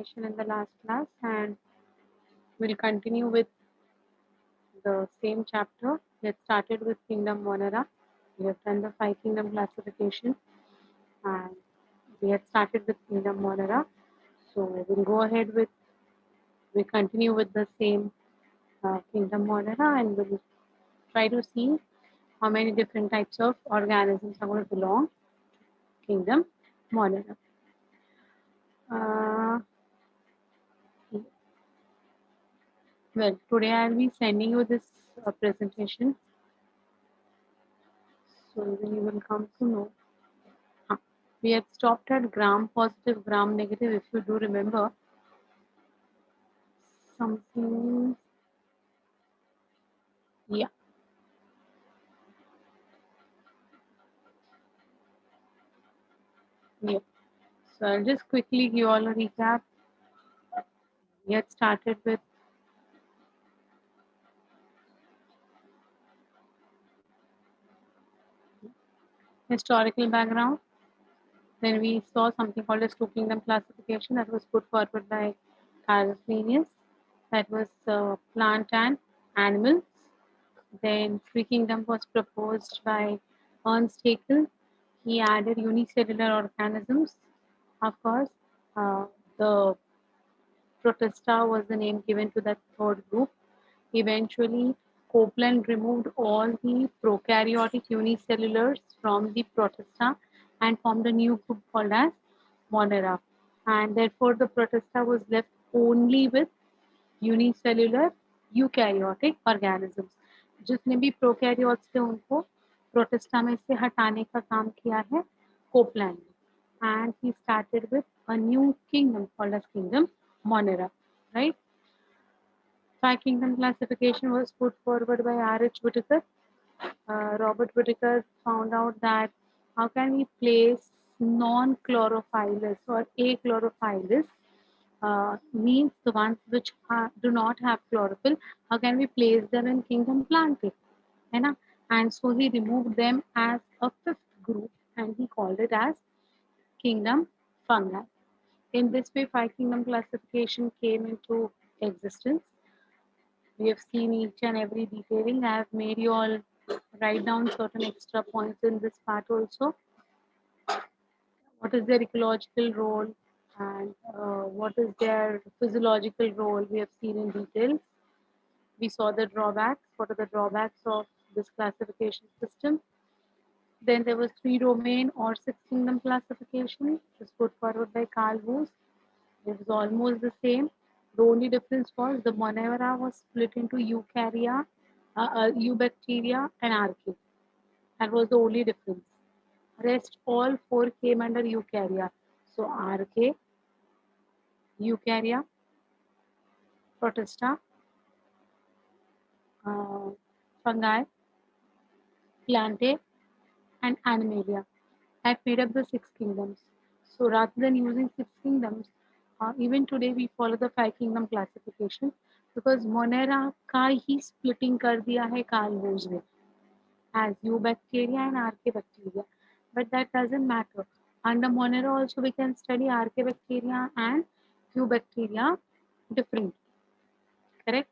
In the last class, and we'll continue with the same chapter. We had started with Kingdom Monera. We have done the five kingdom classification, and we had started with Kingdom Monera. So we'll go ahead with we continue with the same Kingdom Monera, and we'll try to see how many different types of organisms are going to belong to Kingdom Monera. Uh, well, today I'll be sending you this presentation, so then you will come to know. We had stopped at gram positive, gram negative. If you do remember something, yeah. Yeah. So I'll just quickly give you all a recap. We had started with historical background. Then we saw something called as two kingdom classification that was put forward by Carl Linnaeus. That was plant and animals. Then three kingdom was proposed by Ernst Haeckel. He added unicellular organisms. Of course, the Protista was the name given to that third group. Eventually, Copeland removed all the prokaryotic unicellulars from the Protista and formed a new group called as Monera. And therefore, the Protista was left only with unicellular eukaryotic organisms. जितने भी prokaryotes थे उनको protista में से हटाने का काम किया है कोपलैंड ने. And he started with a new kingdom called as Kingdom Monera, right? Five kingdom classification was put forward by R.H. Whitaker. Robert Whitaker found out that how can we place non-chlorophyllus or achlorophyllus, means the ones which do not have chlorophyll, how can we place them in kingdom Plantae? And so he removed them as a fifth group and he called it as kingdom fungi. In this way, five kingdom classification came into existence. We have seen each and every detailing. I have made you all write down certain extra points in this part also. What is their ecological role and what is their physiological role? We have seen in detail. We saw the drawbacks. What are the drawbacks of this classification system? Then there was three domain or six kingdom classification, which was put forward by Carl Woese. It was almost the same. The only difference was the Monera was split into eukarya, eubacteria, and archaea. That was the only difference. Rest all four came under eukarya. So archaea, eukarya, protista, fungi, plantae, and animalia. That made up the six kingdoms. So rather than using six kingdoms, even today we follow the five kingdom classification because Monera का ही splitting कर दिया है Carl Woese ने as eubacteria and archaebacteria. But that doesn't matter. Under Monera also we can study archaebacteria and eubacteria differently. Correct?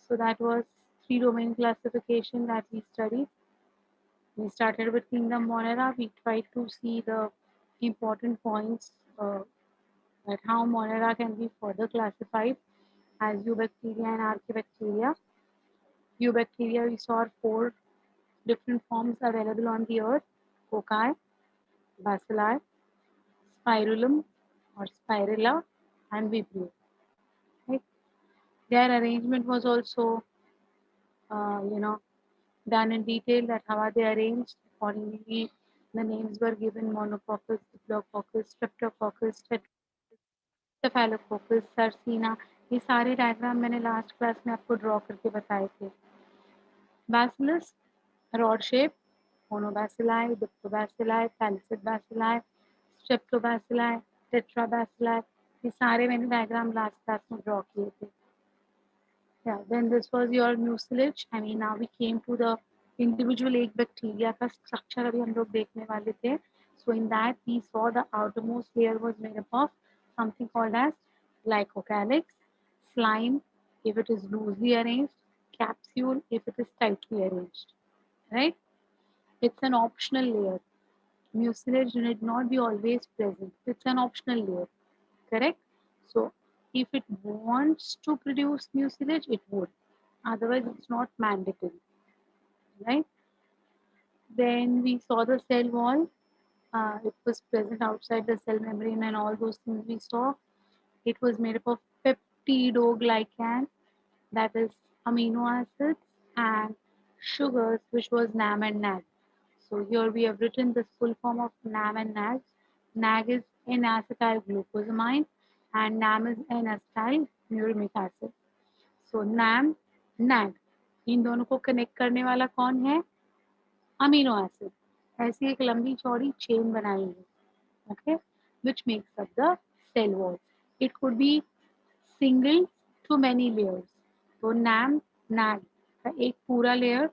So that was three domain classification that we studied. We started with Kingdom Monera. We tried to see the important points that how Monera can be further classified as eubacteria and archaebacteria. Eubacteria, we saw four different forms available on the earth: cocci, bacilli, spirulum or spirilla, and vibrio. Right? Their arrangement was also, done in detail. That how are they arranged? Accordingly, the names were given: monococcus, diplococcus, streptococcus, staphylococcus, sarcina. ये सारे diagram मैंने last class में आपको draw करके बताए थे. Bacillus rod shape, monobacilli, diplobacilli, palisade bacilli, streptobacilli, tetrabacilli. ये सारे मैंने डायग्राम लास्ट क्लास में ड्रॉ किए थे. Yeah, then this was your mucilage. I mean, now we came to the individual एक bacteria का structure अभी हम लोग देखने वाले थे. So in that we saw the outermost layer was made up of something called as glycocalyx, slime if it is loosely arranged, capsule if it is tightly arranged, right? It's an optional layer. Mucilage need not be always present. It's an optional layer, correct? So if it wants to produce mucilage, it would. Otherwise, it's not mandatory, right? Then we saw the cell wall. It was present outside the cell membrane and all those things we saw. It was made up of peptidoglycan, that is amino acids, and sugars, which was NAM and NAG. So here we have written the full form of NAM and NAG. NAG is N-acetyl glucosamine and NAM is N-acetyl muramic acid. So NAM, NAG, इन दोनों को connect करने वाला कौन है? Amino acid. ऐसी एक लंबी चौड़ी चेन बनाई है, okay, which makes up the cell wall. It could be single to many layers. तो NAM, NAG का एक पूरा लेयर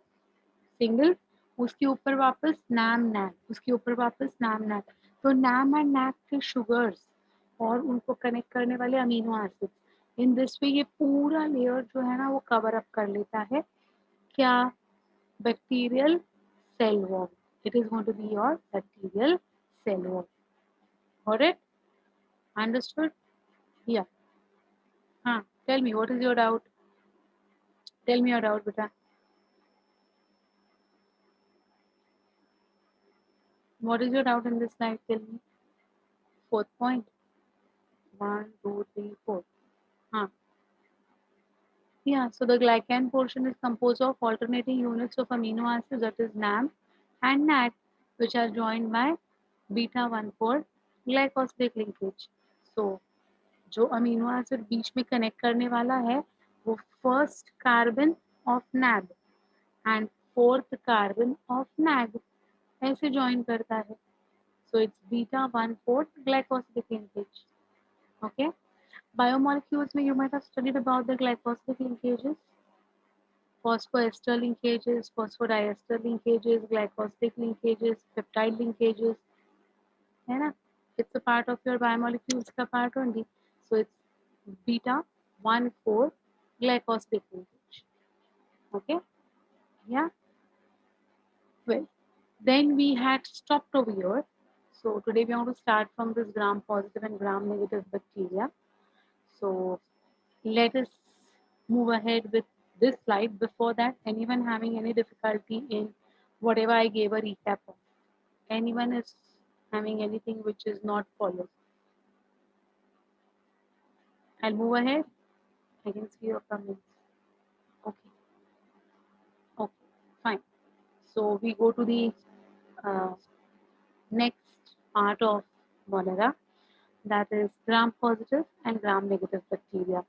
सिंगल, उसके ऊपर वापस NAM, NAG, उसके ऊपर वापस NAM, NAG. तो NAM एंड NAG के शुगर्स और उनको कनेक्ट करने वाले amino acid, in this way ये पूरा लेयर जो है ना वो कवर अप कर लेता है क्या? Bacterial cell wall. It is going to be your bacterial cell wall. Got it? Understood? Yeah. Tell me, what is your doubt? Tell me your doubt, beta. What is your doubt in this slide? Tell me. Fourth point. 1, 2, 3, 4. Yeah, so the glycan portion is composed of alternating units of amino acids, that is NAM and NAD, which are joined by beta 1,4 glycosidic linkage. So, जो amino acid बीच में connect करने वाला है वो first carbon of NAD and fourth carbon of NAG ऐसे join करता है. So it's beta 1,4 glycosidic linkage. Okay. Biomolecules में you might have studied about the glycosidic linkages, phosphoester linkages, phosphodiester linkages, glycosidic linkages, peptide linkages, है ना? It's a part of your biomolecules का part only. So it's beta 1,4 glycosidic linkage. Okay. Yeah. Well, then we had stopped over here. So today we want to start from this gram positive and gram negative bacteria. So let us move ahead with this slide. Before that, anyone having any difficulty in whatever I gave a recap of? Anyone is having anything which is not followed? I'll move ahead. I can see your comments. Okay. Okay. Fine. So we go to the uh, next part of Monera, that is gram positive and gram negative bacteria.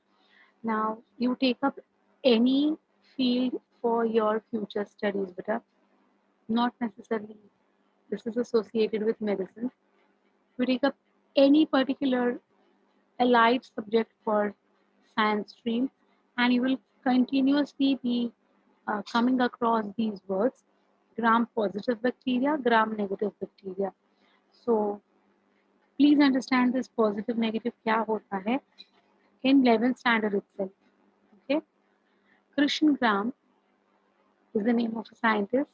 Now you take up any field for your future studies, beta. Not necessarily this is associated with medicine. You take up any particular allied subject for science stream and you will continuously be coming across these words: gram positive bacteria, gram negative bacteria. So please understand this positive negative क्या होता है in 11th standard itself. Okay. Christian Gram is the name of a scientist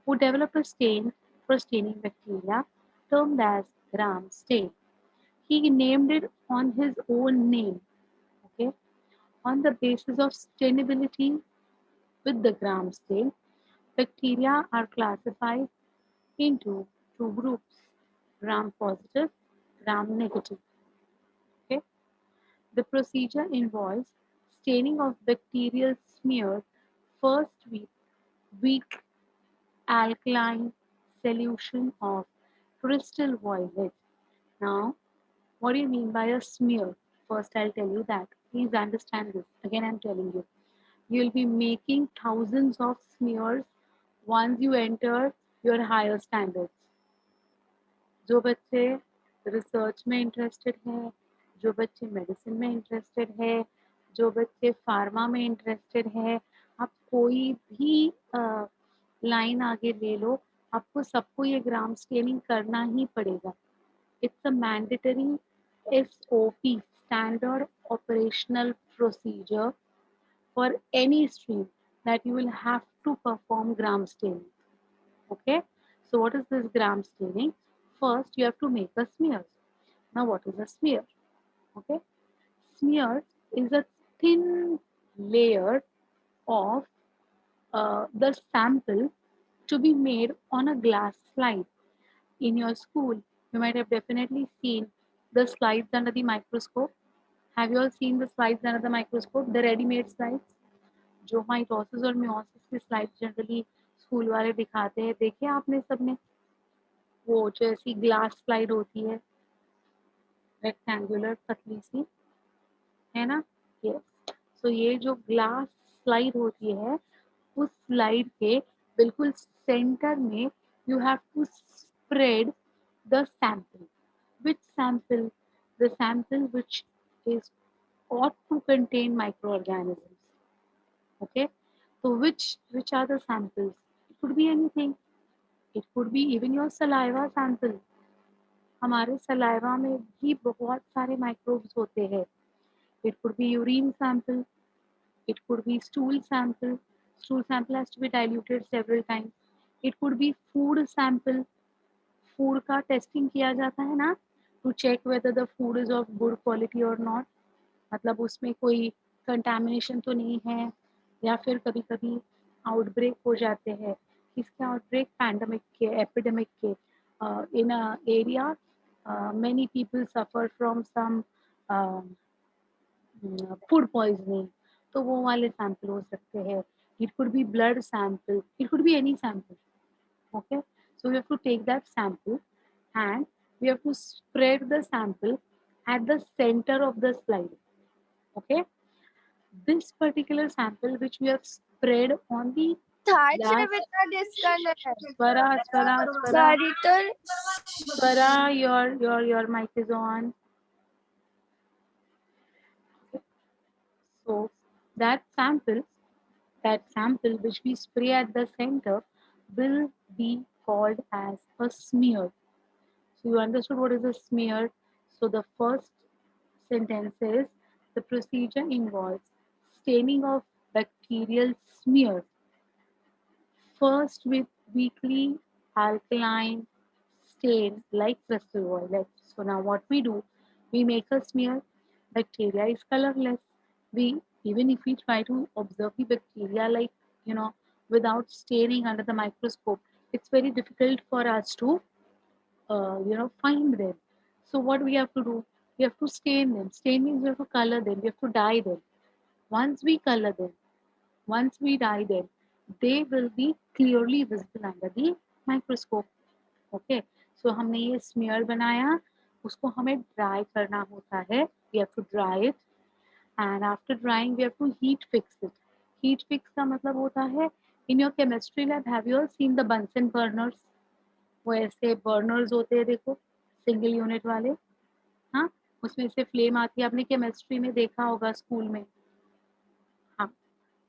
who developed a stain for staining bacteria termed as Gram stain. He named it on his own name, okay, on the basis of stainability with the Gram stain. Bacteria are classified into two groups: gram positive, gram negative. Okay. The procedure involves staining of bacterial smear first with weak alkaline solution of crystal violet. Now, what do you mean by a smear? First, I'll tell you that. Please understand this. Again, I'm telling you. You'll be making thousands of smears once you enter your higher standards. जो बच्चे research में interested हैं, जो बच्चे medicine में interested है, जो बच्चे फार्मा में इंटरेस्टेड है, आप कोई भी लाइन आगे ले लो, आपको सबको ये ग्राम स्टेनिंग करना ही पड़ेगा. It's a mandatory SOP, standard operational procedure for any stream that you will have to perform gram staining. Okay, so what is this gram staining? First, you have to make a smear. Now, what is a smear? Okay, smear is a thin layer of the sample to be made on a glass slide. In your school, you might have definitely seen the slides under the microscope. Have you all seen the slides under the microscope? The ready-made slides, जो mitosis और meiosis की slide generally school वाले दिखाते हैं, देखे आपने सबने? वो जो ऐसी ग्लास स्लाइड होती है, रेक्टेंगुलर पतली सी, है ना? यस। सो ये जो ग्लास स्लाइड होती है, उस स्लाइड के बिल्कुल सेंटर में you have to spread the sample. Which sample? The sample which is ought to contain microorganisms. Okay, so which are the samples? It could be anything. It could be even your saliva sample. हमारे saliva में भी बहुत सारे microbes होते हैं. It could be urine sample. It could be stool sample. Stool sample has to be diluted several times. It could be food sample. Food का testing किया जाता है ना, to check whether the food is of good quality or not. मतलब उसमें कोई contamination तो नहीं है, या फिर कभी कभी आउटब्रेक हो जाते हैं. किसके आउटब्रेक? पैंडमिक के, एपिडेमिक के. इन अ area many people suffer from some food poisoning, तो वो वाले सैंपल हो सकते हैं. It could be blood sample, it could be any sample. Okay, so we have to take that sample and we have to spread the sample at the center of the slide. Okay, this particular sample which we have spread on the Third glass. Shravita disconnect. Swara, your mic is on. So that sample which we spray at the center will be called as a smear. So you understood what is a smear? So the first sentence is the procedure involves staining of bacterial smears, first with weakly alkaline stain like crystal violet. So now what we do, we make a smear. Bacteria is colorless. We, even if we try to observe the bacteria, like, without staining under the microscope, it's very difficult for us to find them. So what we have to do, we have to stain them. Stain means we have to color them, we have to dye them. Once we color them, once we dye them, they will be clearly visible under the microscope. Okay, so हमने ये smear बनाया, उसको हमें dry करना होता है. We have to dry it, and after drying we have to heat fix it. Heat fix का मतलब होता है, in your chemistry lab, have you all seen the Bunsen burners? वो ऐसे बर्नर्स होते हैं, देखो, सिंगल यूनिट वाले. हाँ, उसमें से फ्लेम आती है, आपने केमिस्ट्री में देखा होगा स्कूल में. हाँ,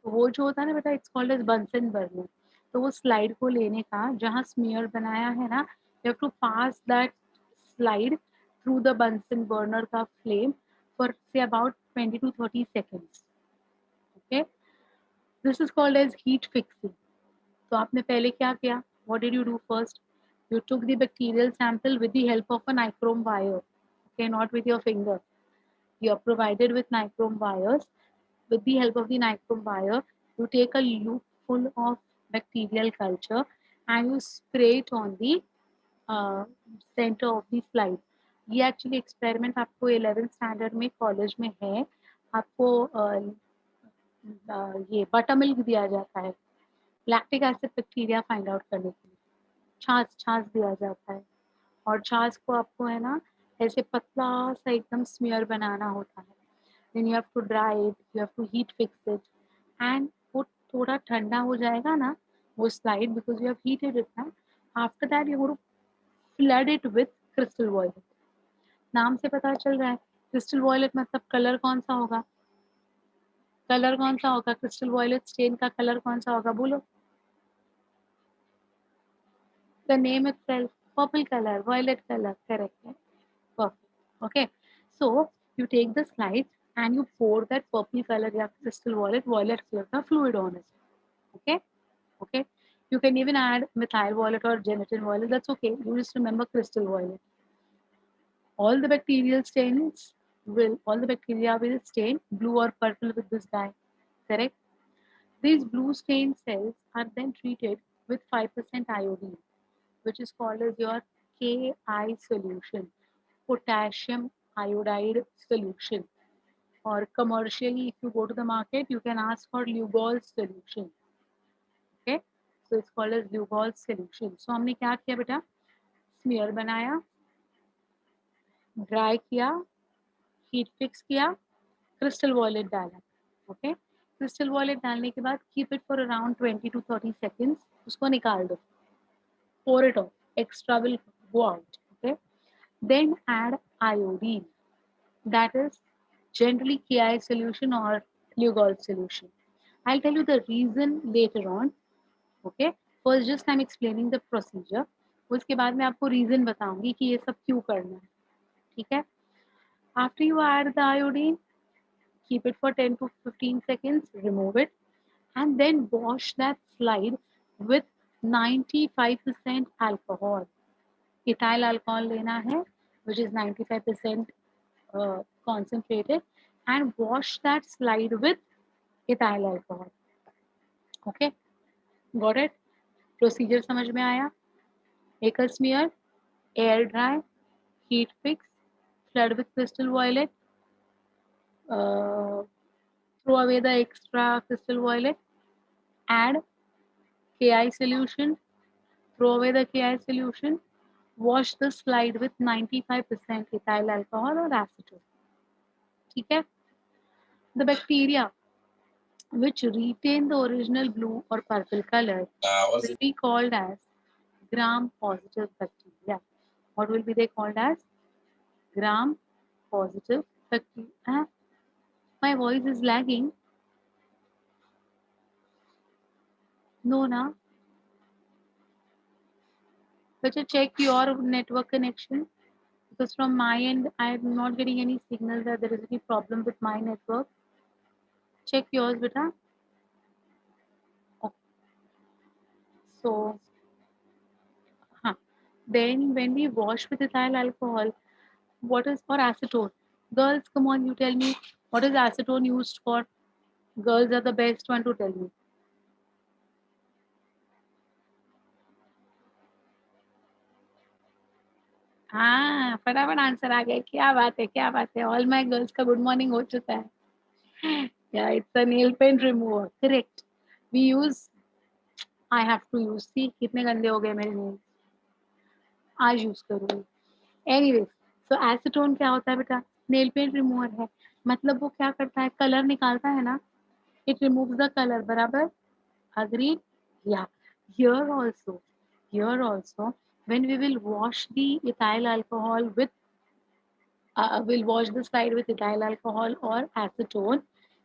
तो वो जो होता है ना बेटा, it's called as Bunsen burner. तो वो स्लाइड को लेने का, जहाँ स्मीयर बनाया है ना, you have to pass that slide through the Bunsen burner का flame for say about 20 to 30 seconds. Okay, this is called as heat fixing. तो आपने पहले क्या किया? What did you do first? You took the bacterial sample with the help of a nichrome wire, okay, not with your finger. You are provided with nichrome wires. With the help of the nichrome wire, you take a loop full of bacterial culture and you spray it on the center of the slide. ये actually experiment आपको 11th standard में college में है. आपको ये butter milk दिया जाता है lactic acid bacteria find out करने के लिए. छाछ दिया जाता है, और छाछ को आपको है ना ऐसे पतला सा एकदम स्मीयर बनाना होता है. Then you have to dry it, you have to heat fix it, and वो थोड़ा ठंडा हो जाएगा ना वो slide, because you have heated it ना. After that you have to flood it with crystal violet. नाम से पता चल रहा है क्रिस्टल वॉयलेट मतलब कलर कौन सा होगा? कलर कौन सा होगा? क्रिस्टल वॉयलेट स्टेन का कलर कौन सा होगा? बोलो. The name itself, purple color, violet color, correct. Perfect. Okay, so you take the slide and you pour that purple color या crystal violet color का fluid on it. Okay, okay. You can even add methyl violet or gelatin violet. That's okay. You just remember crystal violet. All the bacteria will stain blue or purple with this dye. Correct. These blue stain cells are then treated with 5% iodine, which is called as your Ki solution, potassium iodide solution. Or commercially, if you go to the market, you can ask for Lugol solution. Okay, so it's called as Lugol solution. So हमने क्या किया बेटा? Smear बनाया, dry किया, heat fix किया, crystal violet डाला. Okay, crystal violet डालने के बाद keep it for around 20 to 30 seconds. उसको निकाल दो. Pour it off. Extra will go out. Okay, then add iodine. That is generally Ki solution or Lugol solution. I'll tell you the reason later on. Okay, first just I'm explaining the procedure. उसके बाद मैं आपको reason बताऊंगी कि ये सब क्यों करना है. ठीक है. After you add the iodine, keep it for 10 to 15 seconds, remove it, and then wash that slide with 95% alcohol. Ethyl alcohol लेना है, which is 95% concentrated, and wash that slide with ethyl alcohol. Okay, got it? Procedure समझ में आया? एक smear, air dry, heat fix, flood with crystal violet, throw away the extra crystal violet, add Ki solution, throw away the Ki solution, wash the slide with 95% ethyl alcohol or acetone. ठीक है? The bacteria which retain the original blue or purple color will be called as gram-positive bacteria. What will be they called as? Gram-positive bacteria. My voice is lagging. No, na. Better check your network connection because from my end, I am not getting any signal that there is any problem with my network. Check yours, beta. Okay. So, then when we wash with ethyl alcohol, what is for acetone? Girls, come on, you tell me what is acetone used for? Girls are the best one to tell me. हाँ फटाफट answer आ गया. क्या बात है, क्या बात है. All my girls का गुड मॉर्निंग हो चुका है. Yeah, it's a nail paint remover. Correct. We use. I have to use. See कितने गंदे हो गए मेरे nails. आज यूज करूँगी. Anyways, so acetone क्या होता है बेटा? नेल पेंट रिमूवर है. मतलब वो क्या करता है? कलर निकालता है ना. It removes the color. बराबर? Agreed? Yeah. Here also. Here also. When we will wash the ethyl alcohol with will wash the slide with ethyl alcohol or acetone,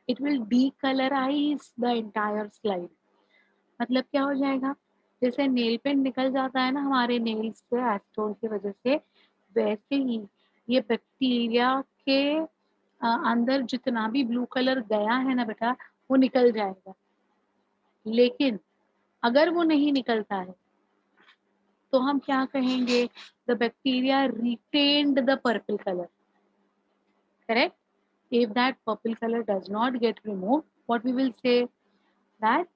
it will decolorize the entire slide. मतलब क्या हो जाएगा? जैसे nail paint निकल जाता है ना हमारे नेल्स से एसिटोन की वजह से, वैसे ही ये बैक्टीरिया के अंदर जितना भी ब्लू कलर गया है ना बेटा, वो निकल जाएगा. लेकिन अगर वो नहीं निकलता है तो हम क्या कहेंगे? The bacteria retained the purple colour. Correct? If that purple color does not get removed, what we will say? That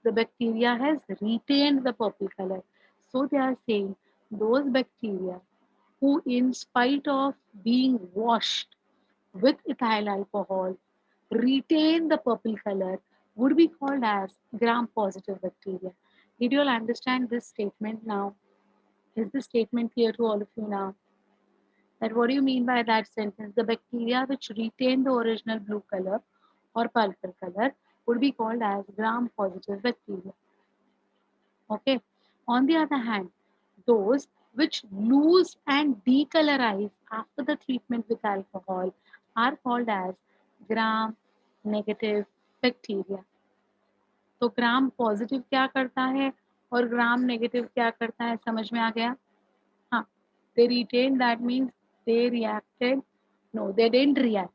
the bacteria has retained the purple color. So they are saying those bacteria who, in spite of being washed with ethyl alcohol, retain the purple color would be called as gram-positive bacteria. Did you all understand this statement now? Is this statement clear to all of you now? That what do you mean by that sentence? The bacteria which retain the original blue color or purple color would be called as gram-positive bacteria. Okay. On the other hand, those which lose and decolorize after the treatment with alcohol are called as gram-negative bacteria. तो gram positive क्या करता है और gram negative क्या करता है, समझ में आ गया? हाँ, they retained, that means they reacted. No, they didn't react.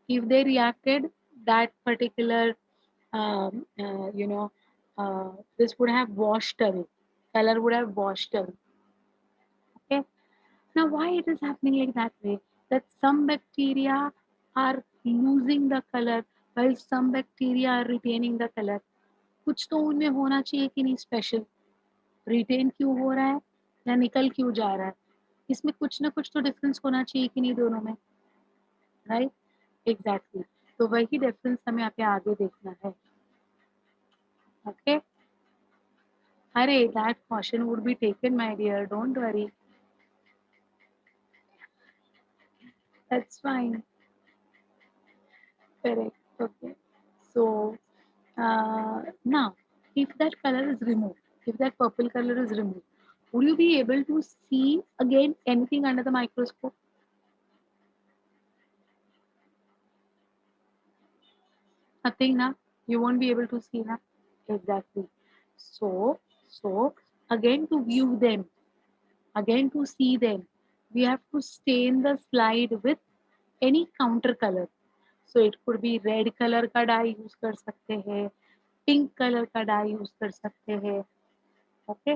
If they reacted, that particular this would have washed away. Color would have washed away. Okay. Now, why it is happening like that way? That some bacteria are losing the color while some bacteria are retaining the color. कुछ तो उनमें होना चाहिए कि नहीं special, retain क्यों हो रहा है या निकल क्यों जा रहा है, इसमें कुछ ना कुछ तो डिफरेंस होना चाहिए कि नहीं दोनों में, राइट? एग्जैक्टली। तो वही डिफरेंस हमें यहाँ पे आगे देखना है। ओके, अरे that caution would be taken my dear, don't worry, that's fine. Correct. Okay. So now, if that color is removed, if that purple color is removed, would you be able to see again anything under the microscope? Nothing now. You won't be able to see now. Exactly. So again to view them, again to see them, we have to stain the slide with any counter color. So it could be red color का dye use कर सकते हैं, pink colour का dye use कर सकते हैं। Okay,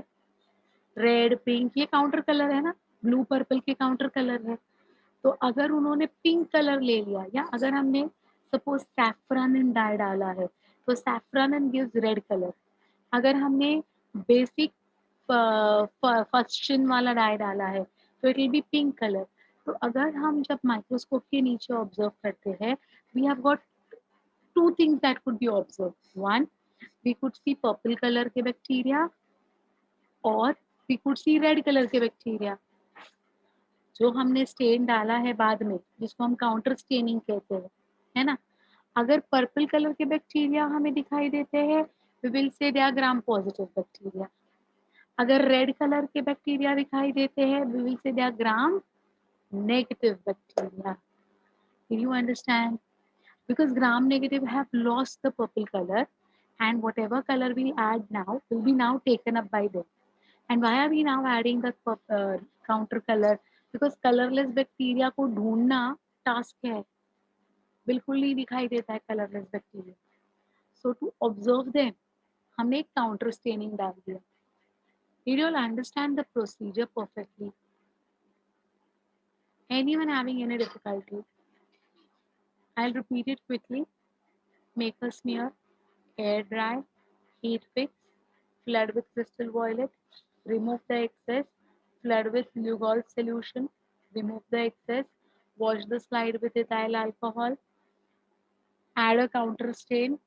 red pink ये counter colour है ना, ब्लू पर्पल के काउंटर कलर है। तो अगर उन्होंने पिंक कलर ले लिया या अगर हमने सपोज सैफ्रन डाई डाला है तो सैफ्रन गिव्स रेड कलर। अगर हमने बेसिक फर्स्टन वाला डाई डाला है तो it will be pink colour. तो अगर हम जब माइक्रोस्कोप के नीचे ऑब्जर्व करते हैं, we have got two things that could be observed. One, we could see purple color के बैक्टीरिया और we could see red color के बैक्टीरिया। जो हमने स्टेन डाला है बाद में, जिसको हम काउंटर स्टेनिंग कहते हैं, है ना? अगर पर्पल कलर के बैक्टीरिया हमें दिखाई देते हैं, we will say they are gram positive bacteria. अगर रेड कलर के बैक्टीरिया दिखाई देते हैं, we will say they are gram negative bacteria. Do you understand? Because gram negative have lost the purple color and whatever color we add now will be now taken up by them. And why are we now adding the counter color? Because colorless bacteria को ढूंढना task है, बिल्कुल नहीं दिखाई देता है colorless bacteria. So to observe them, हमने एक counter staining डाल दिया. Did you all understand the procedure perfectly? Anyone having any difficulty? I'll repeat it quickly. Make a smear, air dry, heat fix, flood with crystal violet, remove the excess, flood with Lugol solution, remove the excess, wash the slide with ethyl alcohol, add a counter stain,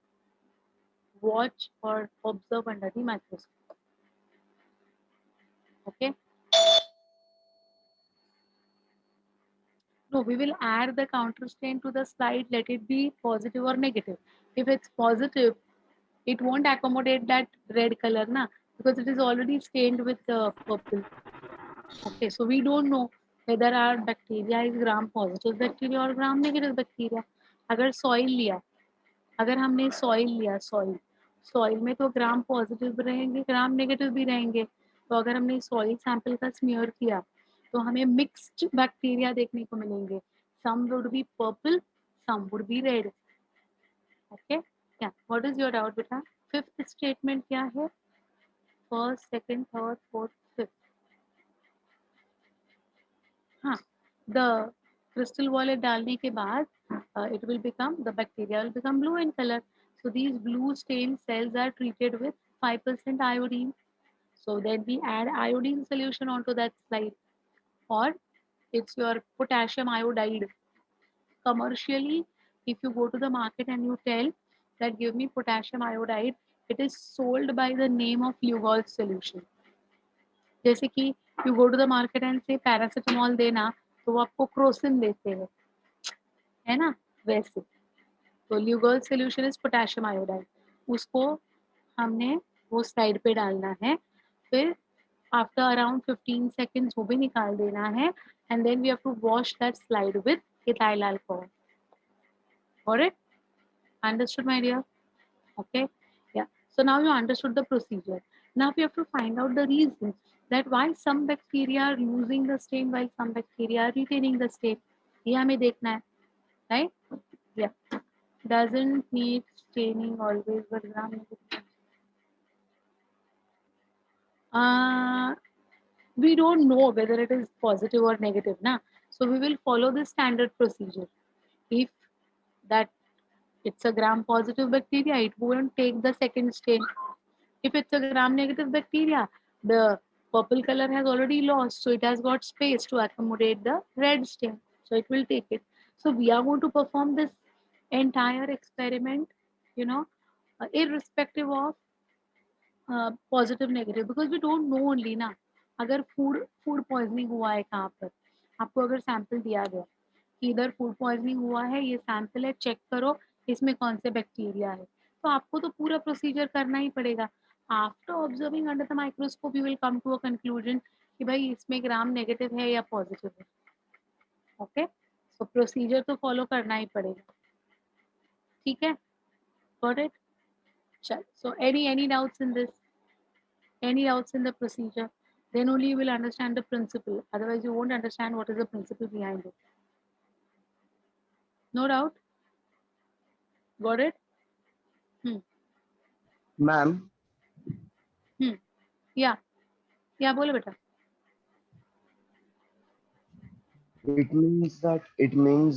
watch or observe under the microscope. Okay. No, we will add the counter stain to the slide, let it be positive or negative. If it's positive, it won't accommodate that red color, na, because it is already stained with purple. Okay, so we don't know whether our bacteria is gram positive bacteria or gram negative bacteria. अगर soil लिया, अगर हमने soil लिया, soil में तो gram positive रहेंगे, gram negative भी रहेंगे। तो अगर हमने सॉइल सैंपल का स्मीयर किया तो हमें मिक्स्ड बैक्टीरिया देखने को मिलेंगे। Some would be purple, some would be red. Okay, क्या व्हाट इज योर डाउट बेटा? फिफ्थ स्टेटमेंट क्या है? First, second, third, fourth, fifth. हाँ, the crystal wallet डालने के बाद it will become, the bacteria will become blue in color. So these blue stained cells are treated with 5% iodine. So then we add iodine solution onto that slide, or it's your potassium iodide. Commercially, if you go to the market and you tell that give me potassium iodide, it is sold by the name of Lugol solution. जैसे कि you go to the market and say paracetamol देना, तो वो आपको Crocin देते हैं, है ना? वैसे तो ल्यूगोल सोल्यूशन इज पोटेशियम आयोडाइड, उसको हमने वो स्लाइड पे डालना है। फिर आफ्टर अराउंड 15 सेकेंड्स वो भी निकाल देना है and then we have to wash that slide with ethyl alcohol. Alright, understood my dear? Okay, yeah, so now you understood the procedure. Now we have to find out the reason that why some bacteria are losing the stain while some bacteria are retaining the stain. ये हमें देखना है, right? Yeah. Doesn't need staining always, but gram negative. We don't know whether it is positive or negative, na. So we will follow the standard procedure. If that it's a gram positive bacteria, it won't take the second stain. If it's a gram negative bacteria, the purple color has already lost, so it has got space to accommodate the red stain. So it will take it. So we are going to perform this entire experiment, you know, irrespective of positive negative because we don't know only ना अगर food food poisoning हुआ है कहाँ पर आपको अगर sample दिया गया कि इधर फूड पॉइजनिंग हुआ है ये सैंपल है चेक करो इसमें कौन से बैक्टीरिया है तो आपको तो पूरा प्रोसीजर करना ही पड़ेगा after observing under the microscope you will come to a conclusion कि भाई इसमें ग्राम नेगेटिव है या पॉजिटिव है ओके सो प्रोसीजर तो फॉलो करना ही पड़ेगा ठीक है गॉट इट चल so any doubts in this any doubts in the procedure, then only you will understand the principle. Otherwise, you won't understand what is the principle behind it. No doubt? Got it? Hmm. Ma'am, Hmm. Yeah. Yeah, bole beta. it means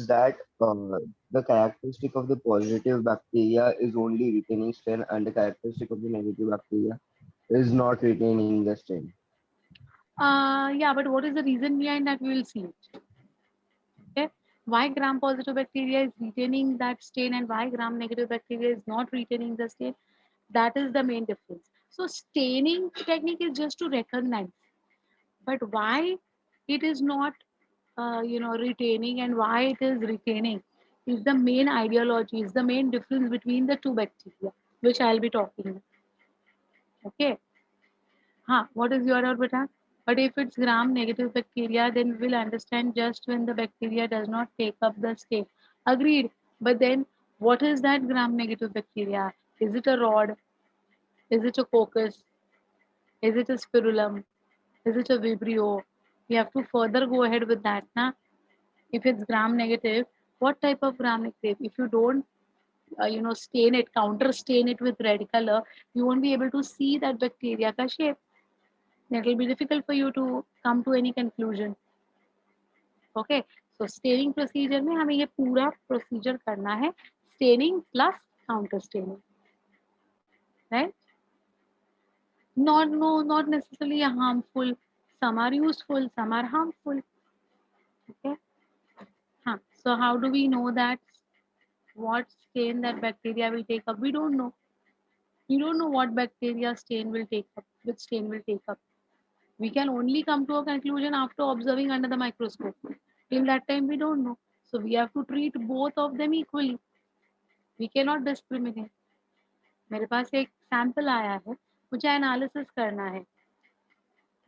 that the characteristic of the positive bacteria is only retaining strain, and the characteristic of the negative bacteria is not retaining the strain. Yeah, but what is the reason behind that? We will see it. Okay. Why gram positive bacteria is retaining that stain and why gram negative bacteria is not retaining the stain? That is the main difference. So staining technique is just to recognize, but why it is not retaining and why it is retaining is the main ideology, is the main difference between the two bacteria which I'll be talking. Okay. What is your doubt, beta? But if it's gram negative bacteria, then we'll understand just when the bacteria does not take up the stain. Agreed. But then what is that gram negative bacteria? Is it a rod? Is it a coccus? Is it a spirulum? Is it a vibrio? We have to further go ahead with that. Na? If it's gram negative, what type of gram negative? If you don't stain it, counter stain it with red color, you won't be able to see that bacteria ka shape. It will be difficult for you to come to any conclusion. Okay, so staining procedure में हमें ये पूरा procedure करना है, staining plus counter staining, right? Not necessarily harmful. Some are useful, some are harmful. Okay. So how do we know that what stain that bacteria will take up? We don't know. We don't know what bacteria stain will take up, which stain will take up. We can only come to a conclusion after observing under the microscope. Till that time, we don't know. So we have to treat both of them equally. We cannot discriminate. मेरे पास एक sample आया है, मुझे analysis करना है,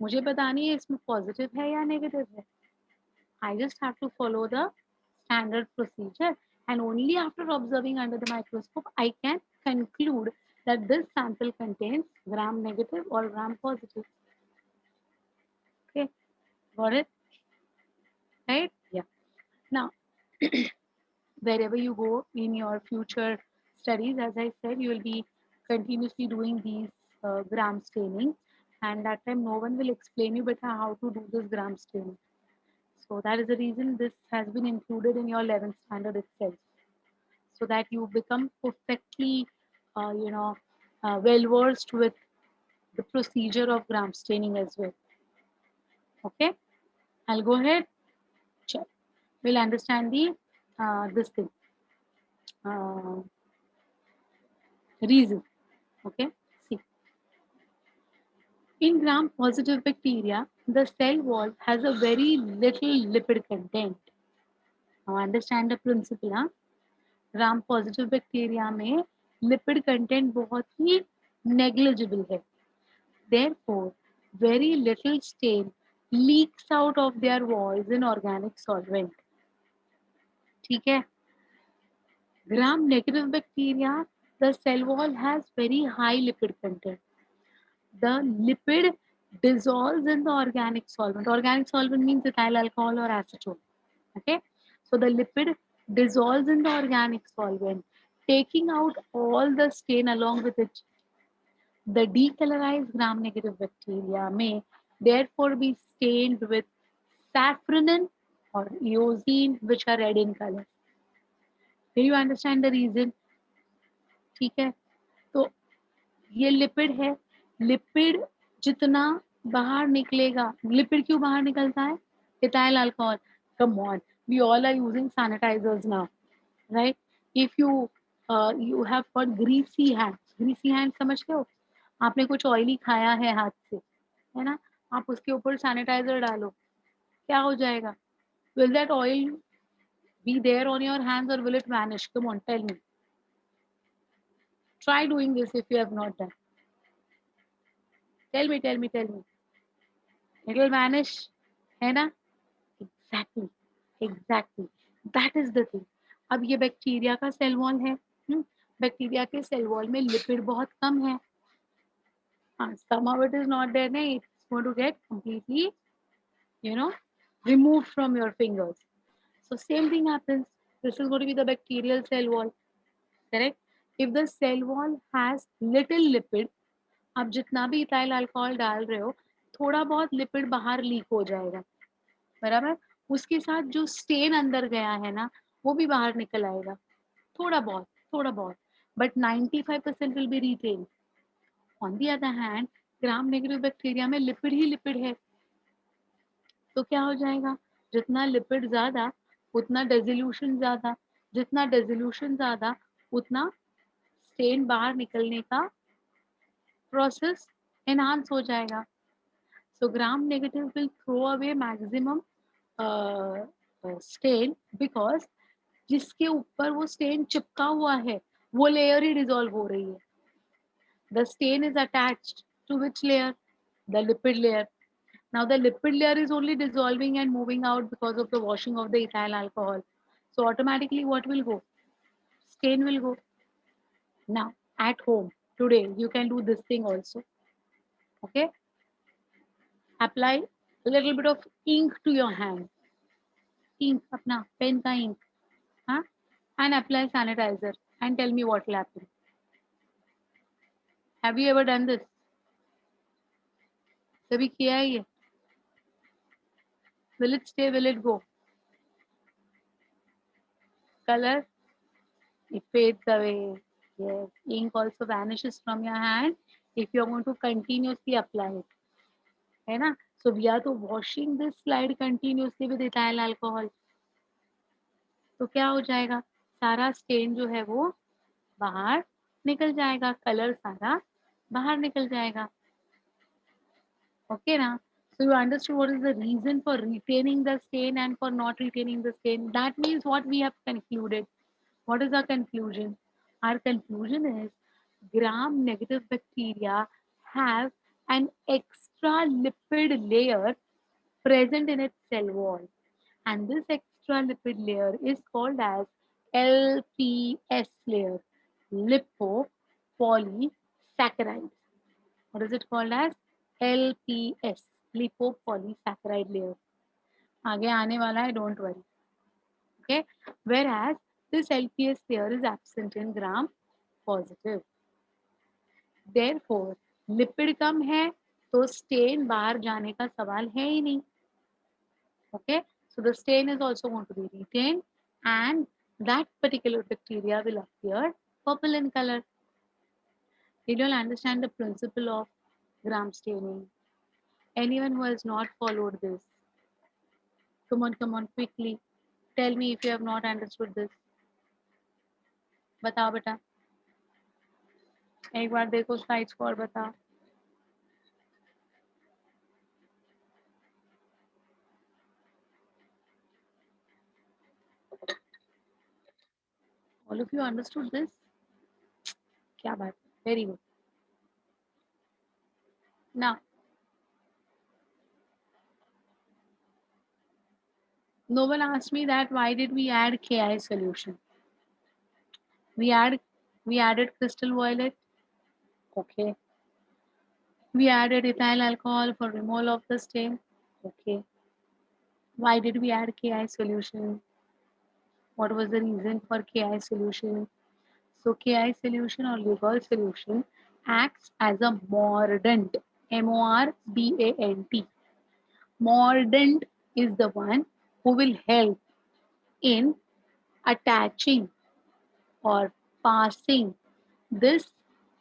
मुझे पता नहीं है इसमें पॉजिटिव है या नेगेटिव है. I just have to follow the standard procedure, and only after observing under the microscope I can conclude that this sample contains gram negative or gram positive. Okay, got it? Right? Yeah. Now, wherever you go in your future studies, as I said, you will be continuously doing these gram staining, and that time no one will explain you better how to do this gram staining. So that is the reason this has been included in your 11th standard itself, so that you become perfectly, well versed with the procedure of gram staining as well. Okay, I'll go ahead. Check. We'll understand the this thing uh, reason. Okay, see, in gram positive bacteria, the cell wall has a very little lipid content. Now understand the principle, huh? Gram positive bacteria में lipid content बहुत ही negligible है. Therefore, very little stain leaks out of their walls in organic solvent. ठीक है. Gram negative bacteria, the cell wall has very high lipid content. The lipid dissolves in the organic solvent. Organic solvent means ethyl alcohol or acetone. Okay, so the lipid dissolves in the organic solvent, taking out all the stain along with it. The decolorized gram-negative bacteria may therefore be stained with saffronin or eosine, which are red in color. Do you understand the reason? ठीक है, तो ये lipid है. Lipid जितना बाहर निकलेगा, lipid क्यों बाहर निकलता है? Ethyl alcohol. Come on, we all are using sanitisers now, right? If you have got greasy hands, greasy hand समझते हो? आपने कुछ ऑयली खाया है हाथ से, है ना? आप उसके ऊपर सैनिटाइजर डालो, क्या हो जाएगा? Will that oil be there on your hands और will it vanish? Come on, tell me. Try doing this if you have not done. Tell me, tell me, tell me. It will vanish, है ना? Exactly, exactly. That is the thing. अब ये bacteria का cell wall है. Bacteria के cell wall में lipid बहुत कम है. Some of it is not there, नहीं? It's going to get completely, removed from your fingers. So same thing happens. This is going to be the bacterial cell wall, correct? If the cell wall has little lipid, आप जितना भी ethyl alcohol डाल रहे हो, थोड़ा बहुत lipid बाहर leak हो जाएगा, बराबर? उसके साथ जो स्टेन अंदर गया है ना, वो भी बाहर निकल आएगा, थोड़ा बहुत, थोड़ा बहुत, but 95% will be retained. On the other hand, gram negative bacteria में लिपिड ही लिपिड है, तो क्या हो जाएगा? जितना लिपिड ज्यादा उतना डेजोल्यूशन ज्यादा, जितना डेजोल्यूशन ज्यादा उतना स्टेन बाहर निकलने का प्रोसेस एनहांस हो जाएगा. So gram negative will throw away maximum stain because जिसके ऊपर वो stain चिपका हुआ है वो लेयर ही डिसॉल्व हो रही है. The stain is attached to which layer? The lipid layer. Now the lipid layer is only dissolving and moving out because of the washing of the ethyl alcohol. So automatically what will go? Stain will go. Now at home today you can do this thing also. Okay? Apply a little bit of ink to your hand. Ink, अपना pen का ink, हाँ, and apply sanitizer and tell me what will happen. Have you ever done this? कभी किया है ये? Will it stay? Will it go? Color, it fades away. Yes, ink also vanishes from your hand if you are going to continuously apply it. है ना? So we are to washing this slide continuously with ethyl alcohol. तो क्या हो जाएगा? सारा stand जो है वो बाहर निकल जाएगा, कलर सारा बाहर निकल जाएगा. Okay, now, so you understood what is the reason for retaining the stain and for not retaining the stain. That means what we have concluded. What is our conclusion? Our conclusion is gram negative bacteria have an extra lipid layer present in its cell wall. And this extra lipid layer is called as LPS layer, lipopolysaccharide. What is it called as? LPS, lipopolysaccharide layer. आगे आने वाला है, don't worry. Okay, whereas this LPS layer is absent in gram positive. Therefore, lipid कम है तो stain बाहर जाने का सवाल है ही नहीं. Okay, so the stain is also going to be retained and that particular bacteria will appear purple in color. Did you all understand the principle of gram staining? Anyone who has not followed this, come on, quickly. Tell me if you have not understood this. बताओ बेटा, एक बार देखो slides को और बताओ. All of you understood this? क्या बात, very good. Now, no one asked me that why did we add Ki solution? We added crystal violet. Okay. We added ethyl alcohol for removal of the stain. Okay. Why did we add Ki solution? What was the reason for KI solution? So KI solution or Lugol solution acts as a mordant, MORDANT. Mordant is the one who will help in attaching or passing this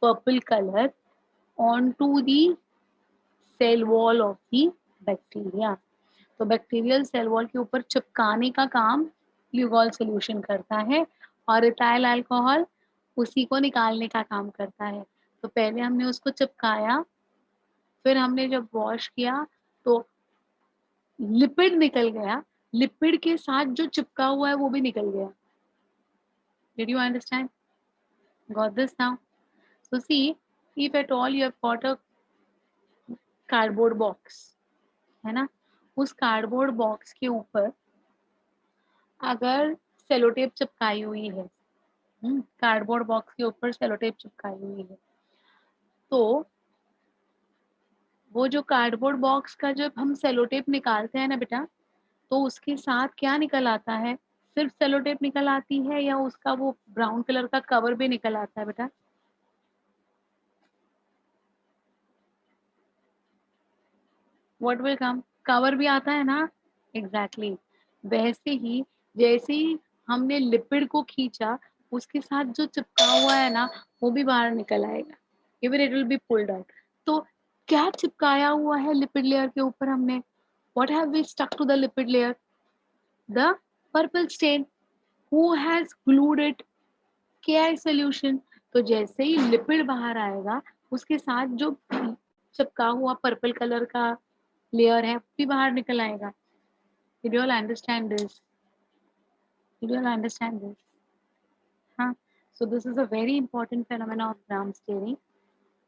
purple color onto the cell wall of the bacteria. तो bacterial cell wall के ऊपर चिपकाने का काम ल्यूगॉल solution करता है और ethyl alcohol उसी को निकालने का काम करता है। तो पहले हमने उसको चिपकाया, फिर हमने जब वॉश किया तो लिपिड निकल गया, लिपिड के साथ जो चिपका हुआ है वो भी निकल गया। Did you understand? Got this now? So see, if at all you have got a cardboard box, है ना, उस कार्डबोर्ड बॉक्स के ऊपर अगर सेलोटेप चिपकाई हुई है, कार्डबोर्ड बॉक्स के ऊपर सेलोटेप चिपकाई हुई है, तो वो जो कार्डबोर्ड बॉक्स का जब हम सेलोटेप निकालते हैं ना बेटा, तो उसके साथ क्या निकल आता है? सिर्फ सेलोटेप निकल आती है या उसका वो ब्राउन कलर का कवर भी निकल आता है बेटा? What will come? कवर भी आता है ना? एग्जैक्टली वैसे ही जैसे ही हमने लिपिड को खींचा, उसके साथ जो चिपका हुआ है ना वो भी बाहर निकल आएगा, even it will be pulled out. तो क्या चिपकाया हुआ है लिपिड लेयर के ऊपर हमने? What have we stuck to the lipid layer? The purple stain. Who has glued it? KI solution. तो जैसे ही लिपिड बाहर आएगा, उसके साथ जो चिपका हुआ पर्पल कलर का लेयर है भी बाहर निकल आएगा। Did you all understand this? Did you all understand this? Huh? So this is a very important phenomenon of gram stirring,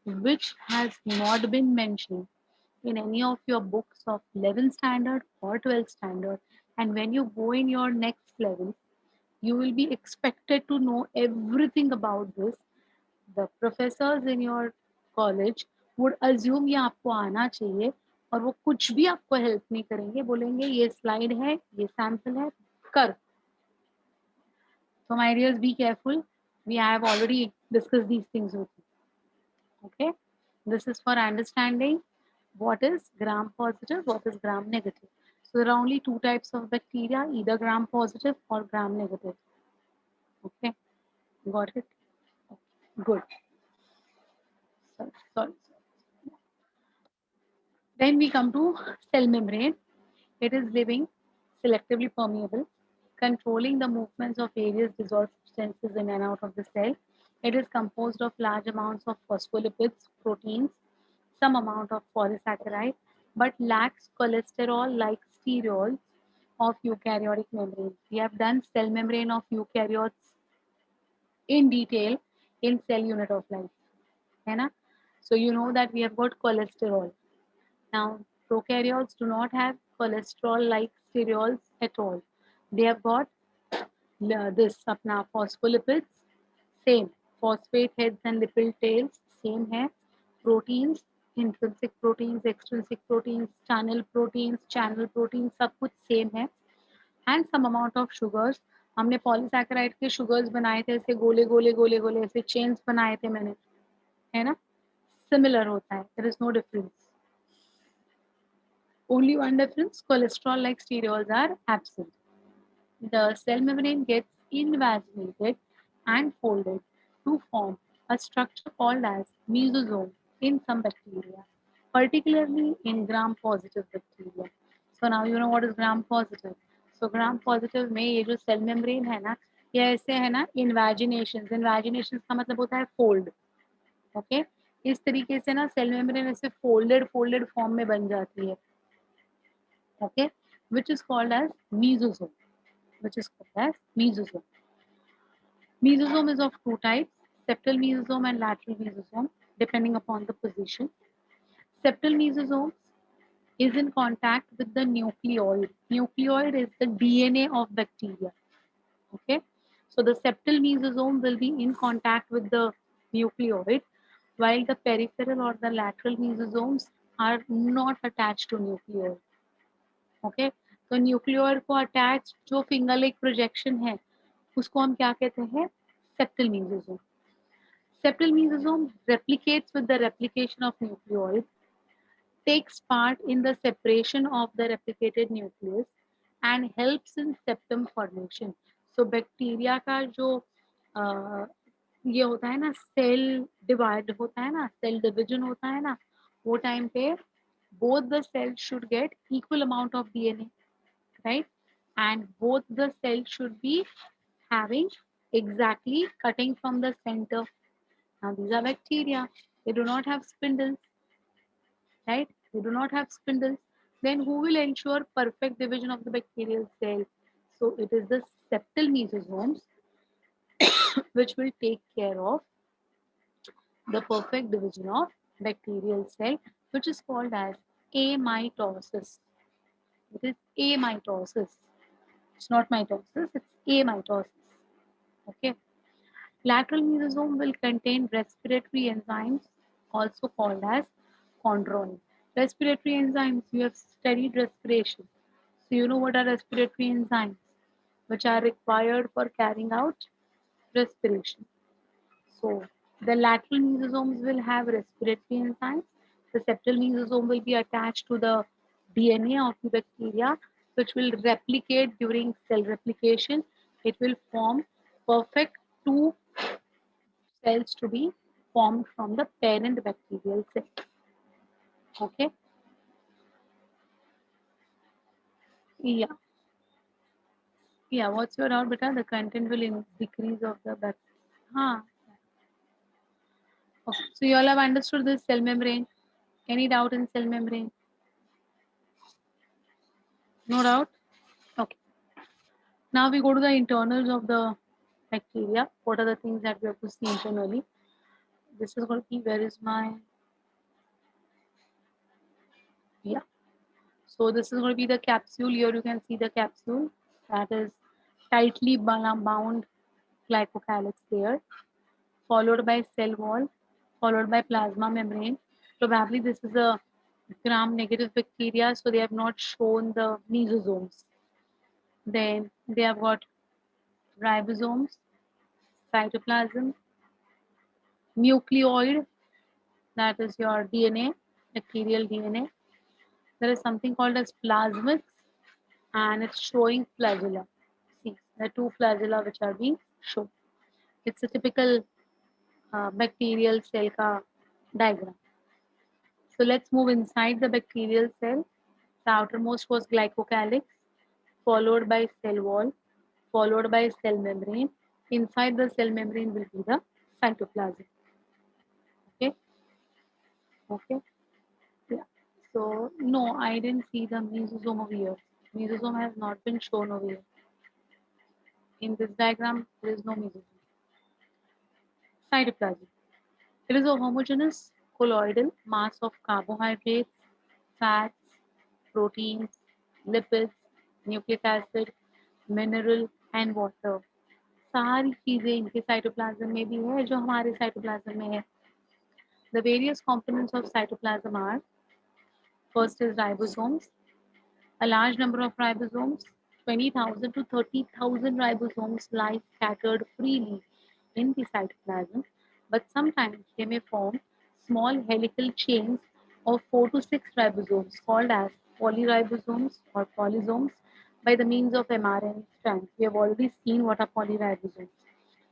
which has not been mentioned in any of your books of 11th standard or 12th standard. And when you go in your next level, you will be expected to know everything about this. The professors in your college would assume ये आपको आना चाहिए और वो कुछ भी आपको help नहीं करेंगे, बोलेंगे ये स्लाइड है, ये सैंपल है, कर। So my dears, be careful. We have already discussed these things with you. Okay, this is for understanding what is gram positive, what is gram negative. So there are only two types of bacteria, either gram positive or gram negative. Okay, got it? Good. Sorry. Then we come to cell membrane. It is living, selectively permeable, controlling the movements of various dissolved substances in and out of the cell. It is composed of large amounts of phospholipids, proteins, some amount of polysaccharide, but lacks cholesterol-like sterols of eukaryotic membrane. We have done cell membrane of eukaryotes in detail in cell unit of life. है ना? So you know that we have got cholesterol. Now, prokaryotes do not have cholesterol-like sterols at all. They have got this अपना phospholipids, same. Phosphate heads and lipid tails, same है. Proteins, intrinsic proteins, extrinsic proteins, channel proteins, सब कुछ same है. And some amount of sugars. हमने polysaccharide के sugars बनाए थे, ऐसे गोले गोले गोले गोले ऐसे चेन्स बनाए थे मैंने, है ना? सिमिलर होता है, there is no difference. Only one difference, cholesterol-like sterols are absent. The cell membrane gets invaginated and folded to form a structure called as mesosome in some bacteria, particularly in gram-positive bacteria. So now you know what is gram-positive. So gram-positive में ये जो cell membrane है ना, ये ऐसे है ना invaginations. Invaginations का मतलब होता है fold. Okay? इस तरीके से ना cell membrane ऐसे folded form में बन जाती है. Okay, which is called as mesosome. Mesosome is of two types, septal mesosome and lateral mesosome, depending upon the position. Septal mesosome is in contact with the nucleoid. Nucleoid is the DNA of bacteria. Okay, so the septal mesosome will be in contact with the nucleoid, while the peripheral or the lateral mesosomes are not attached to nucleoid. Okay, तो nuclear को attach जो finger leg projection है उसको हम क्या कहते हैं? Septal mesosome. Septal mesosome replicates with the replication of nucleoid, takes part in the separation of the replicated nucleus and helps in septum formation. So bacteria का जो ये होता है ना, सेल डिवाइड होता है ना, सेल डिवीजन होता है ना, वो टाइम पे both the cells should get equal amount of DNA, right? And both the cells should be having exactly cutting from the center. Now these are bacteria. They do not have spindles, right? They do not have spindles. Then who will ensure perfect division of the bacterial cell? So it is the septal mesosomes which will take care of the perfect division of bacterial cell, which is called as amitosis. It is amitosis. It's not mitosis, it's amitosis. Okay. Lateral mesosome will contain respiratory enzymes, also called as chondroitin. Respiratory enzymes, you have studied respiration. So you know what are respiratory enzymes, which are required for carrying out respiration. So the lateral mesosomes will have respiratory enzymes. The septal mesosome will be attached to the DNA of the bacteria, which will replicate during cell replication. It will form perfect two cells to be formed from the parent bacterial cell. Okay. Yeah. Yeah. What's your doubt, beta? The content will decrease of the bacteria. Huh. Okay. So you all have understood this cell membrane. Any doubt in cell membrane? No doubt. Okay. Now we go to the internals of the bacteria. What are the things that we have to see internally? This is going to be, where is my, yeah. So this is going to be the capsule. Here you can see the capsule that is tightly bound glycocalyx there, followed by cell wall, followed by plasma membrane. Probably this is a gram-negative bacteria, so they have not shown the mesosomes. Then they have got ribosomes, cytoplasm, nucleoid, that is your DNA, bacterial DNA. There is something called as plasmids, and it's showing flagella. See, the two flagella which are being shown. It's a typical bacterial cell ka diagram. So let's move inside the bacterial cell. The outermost was glycocalyx, followed by cell wall, followed by cell membrane. Inside the cell membrane will be the cytoplasm. Okay. Okay. Yeah. So no, I didn't see the mesosome over here. Mesosome has not been shown over here. In this diagram, there is no mesosome. Cytoplasm. It is a homogeneous colloidal mass of carbohydrates, fats, proteins, lipids, nucleic acid, mineral and water. सारी चीजें इनके cytoplasm में भी है जो हमारे cytoplasm में है. The various components of cytoplasm are: first is ribosomes, a large number of ribosomes, 20,000 to 30,000 ribosomes lie scattered freely in the cytoplasm, but sometimes they may form small helical chains of 4 to 6 ribosomes called as polyribosomes or polysomes by the means of mRNA strands. We have already seen what are polyribosomes.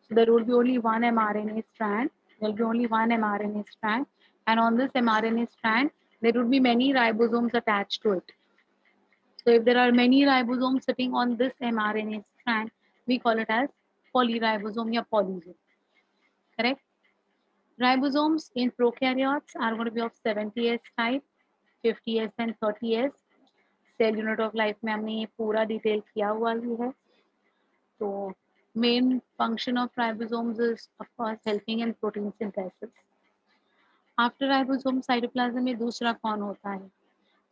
So there will be only one mRNA strand. There will be only one mRNA strand, and on this mRNA strand, there would be many ribosomes attached to it. So if there are many ribosomes sitting on this mRNA strand, we call it as polyribosome or polysome. Correct? Ribosomes in prokaryotes are going to be of 70S type, 50S and 30S. Cell unit of life में हमने ये पूरा detail किया हुआ ही है. तो main function of ribosomes is of course helping in protein synthesis. After ribosome cytoplasm में दूसरा कौन होता है?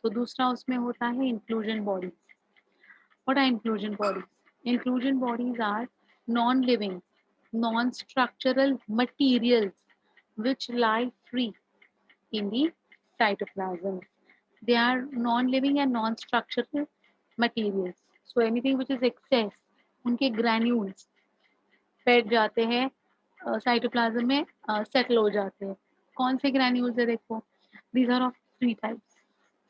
तो दूसरा उसमें होता है inclusion bodies. What are inclusion bodies? Inclusion bodies are non-living, non-structural materials which lie free in the cytoplasm. They are non-living and non-structural materials. So anything which is excess, उनके granules, बैठ जाते हैं साइटोप्लाज्म में, settle हो जाते हैं। कौन से ग्रैन्यूल्स है देखो, these are of three types: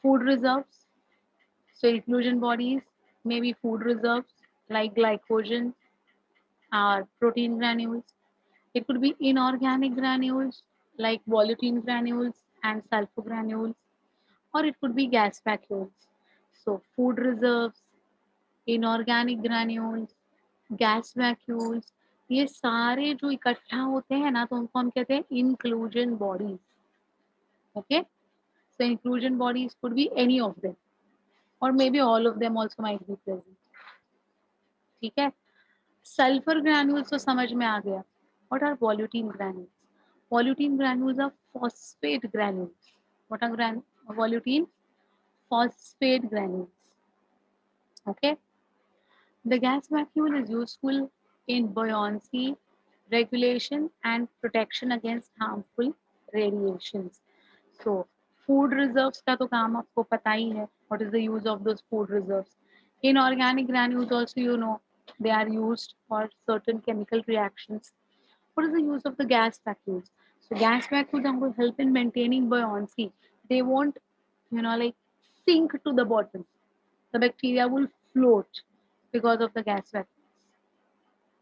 food reserves, so inclusion bodies may be food reserves like glycogen or protein granules. It could be inorganic granules like volutin granules and sulfur granules, or it could be gas vacuoles. So food reserves, inorganic granules, gas vacuoles, ये सारे जो इकट्ठा होते हैं ना, तो उनको हम कहते हैं inclusion bodies. Okay, so inclusion bodies could be any of them, or maybe all of them also might be present. ठीक है, सल्फर ग्रैन्यूल्स तो समझ में आ गया. What are volutin granules? Volutin granules are phosphate granules. What are volutin? Phosphate granules. Okay. The gas vacuole is useful in buoyancy, regulation, and protection against harmful radiations. So, food reserves का तो काम आपको पता ही है. What is the use of those food reserves? Inorganic granules also, you know, they are used for certain chemical reactions. What is the use of the gas vacuoles? So gas vacuoles will help in maintaining buoyancy. They won't, you know, like sink to the bottom. The bacteria will float because of the gas vacuoles.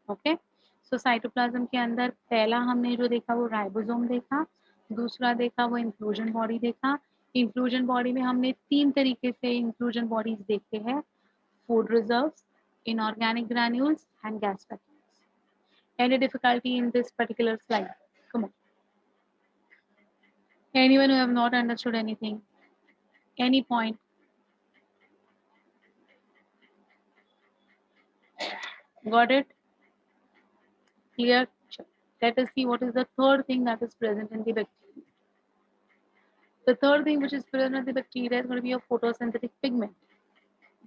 Okay. So cytoplasm के अंदर पहला हमने जो देखा वो ribosome देखा, दूसरा देखा वो इंक्लूजन बॉडी देखा. इंक्लूजन बॉडी में हमने 3 तरीके से इंक्लूजन बॉडीज देखे हैं: food reserves, inorganic granules, and gas vacuoles. Any difficulty in this particular slide? Come on. Anyone who have not understood anything? Any point? Got it? Clear? Let us see what is the third thing that is present in the bacteria. The third thing which is present in the bacteria is going to be a photosynthetic pigment.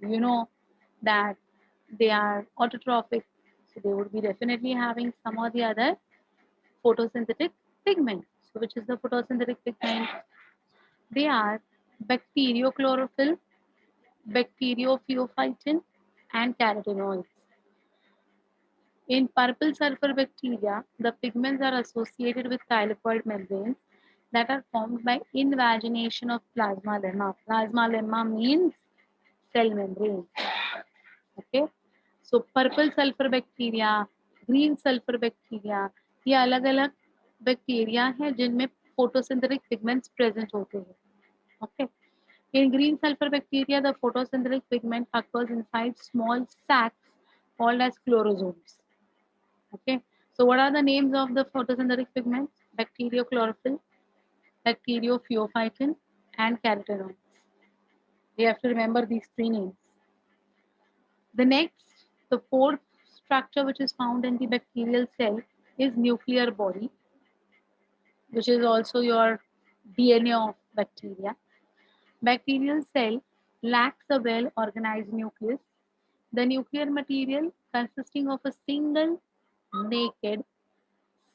You know that they are autotrophic, so they would be definitely having some or the other photosynthetic pigment. So which is the photosynthetic pigment? They are bacteriochlorophyll, bacteriophyophytin, and carotenoids. In purple sulfur bacteria, the pigments are associated with thylakoid membranes that are formed by invagination of plasma lemma. Plasma lemma means cell membrane. Okay, so purple sulfur bacteria, green sulfur bacteria, ये अलग अलग bacteria हैं जिनमें photosynthetic pigments present होते हैं. Okay. In green sulfur bacteria, the photosynthetic pigment occurs inside small sacs called as chlorosomes. Okay. So what are the names of the photosynthetic pigments? Bacteriochlorophyll, bacteriophyophytin, and carotenoids. You have to remember these 3 names. The next, the fourth structure which is found in the bacterial cell is nuclear body, which is also your DNA of bacteria. Bacterial cell lacks a well-organized nucleus. The nuclear material consisting of a single naked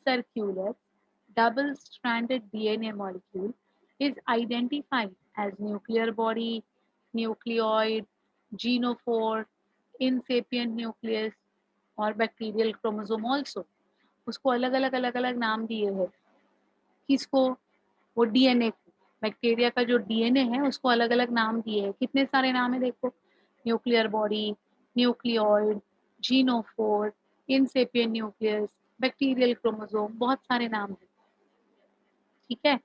circular double-stranded DNA molecule is identified as nuclear body, nucleoid, genophore, incipient nucleus और bacterial chromosome also. उसको अलग अलग नाम दिए हैं. किसको? वो DNA को. बैक्टीरिया का जो डीएनए है उसको अलग अलग नाम दिए हैं. कितने सारे नाम है देखो: nuclear body, nucleoid, genophore, incipient nucleus, bacterial chromosome, बहुत सारे नाम हैं. ठीक है.